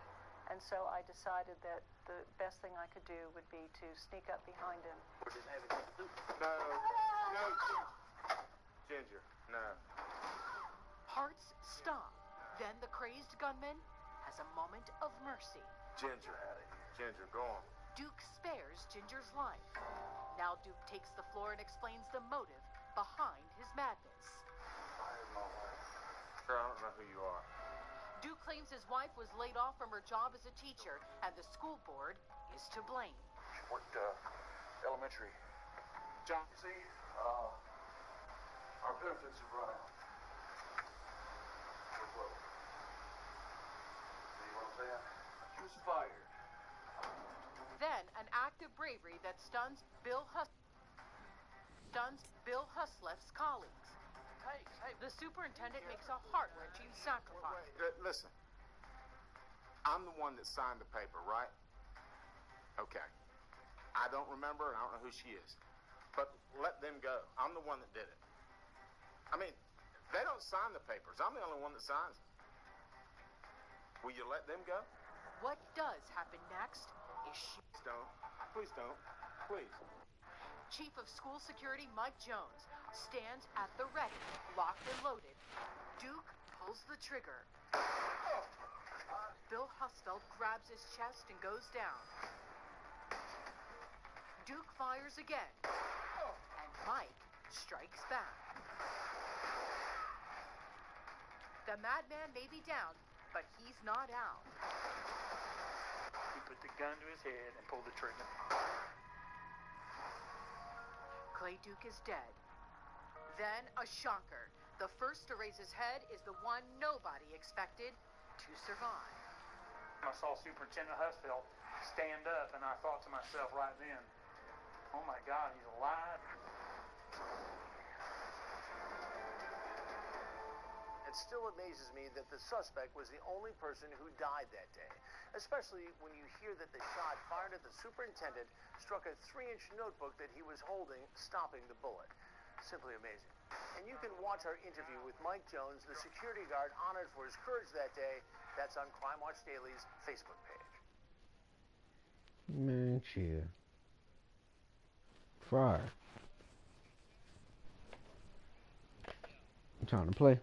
And so I decided that the best thing I could do would be to sneak up behind him. No, Ginger, no. Hearts stop. Then the crazed gunman has a moment of mercy. Ginger, go on. Duke spares Ginger's life. Now Duke takes the floor and explains the motive behind his madness. I have my wife. Girl, I don't know who you are. Duke claims his wife was laid off from her job as a teacher, and the school board is to blame. She worked elementary. John, you see, our benefits have run out. We're broke. See what I'm saying? She was fired. Then an act of bravery that stuns Bill Husleff's colleagues. The superintendent makes a heart-wrenching sacrifice. Listen, I'm the one that signed the paper, right? Okay. I don't remember, and I don't know who she is. But let them go. I'm the one that did it. I mean, they don't sign the papers. I'm the only one that signs them. Will you let them go? What does happen next is Please don't. Please. Chief of School Security Mike Jones stands at the ready, locked and loaded. Duke pulls the trigger. Bill Husfeld grabs his chest and goes down. Duke fires again, and Mike strikes back. The madman may be down, but he's not out. He put the gun to his head and pulled the trigger. Clay Duke is dead. Then a shocker. The first to raise his head is the one nobody expected to survive. I saw Superintendent Husfeld stand up, and I thought to myself right then, oh my God, he's alive. It still amazes me that the suspect was the only person who died that day, especially when you hear that the shot fired at the superintendent struck a 3-inch notebook that he was holding, stopping the bullet. Simply amazing. And you can watch our interview with Mike Jones, the security guard honored for his courage that day. That's on Crime Watch Daily's Facebook page. Man, chill. Fire. I'm trying to play.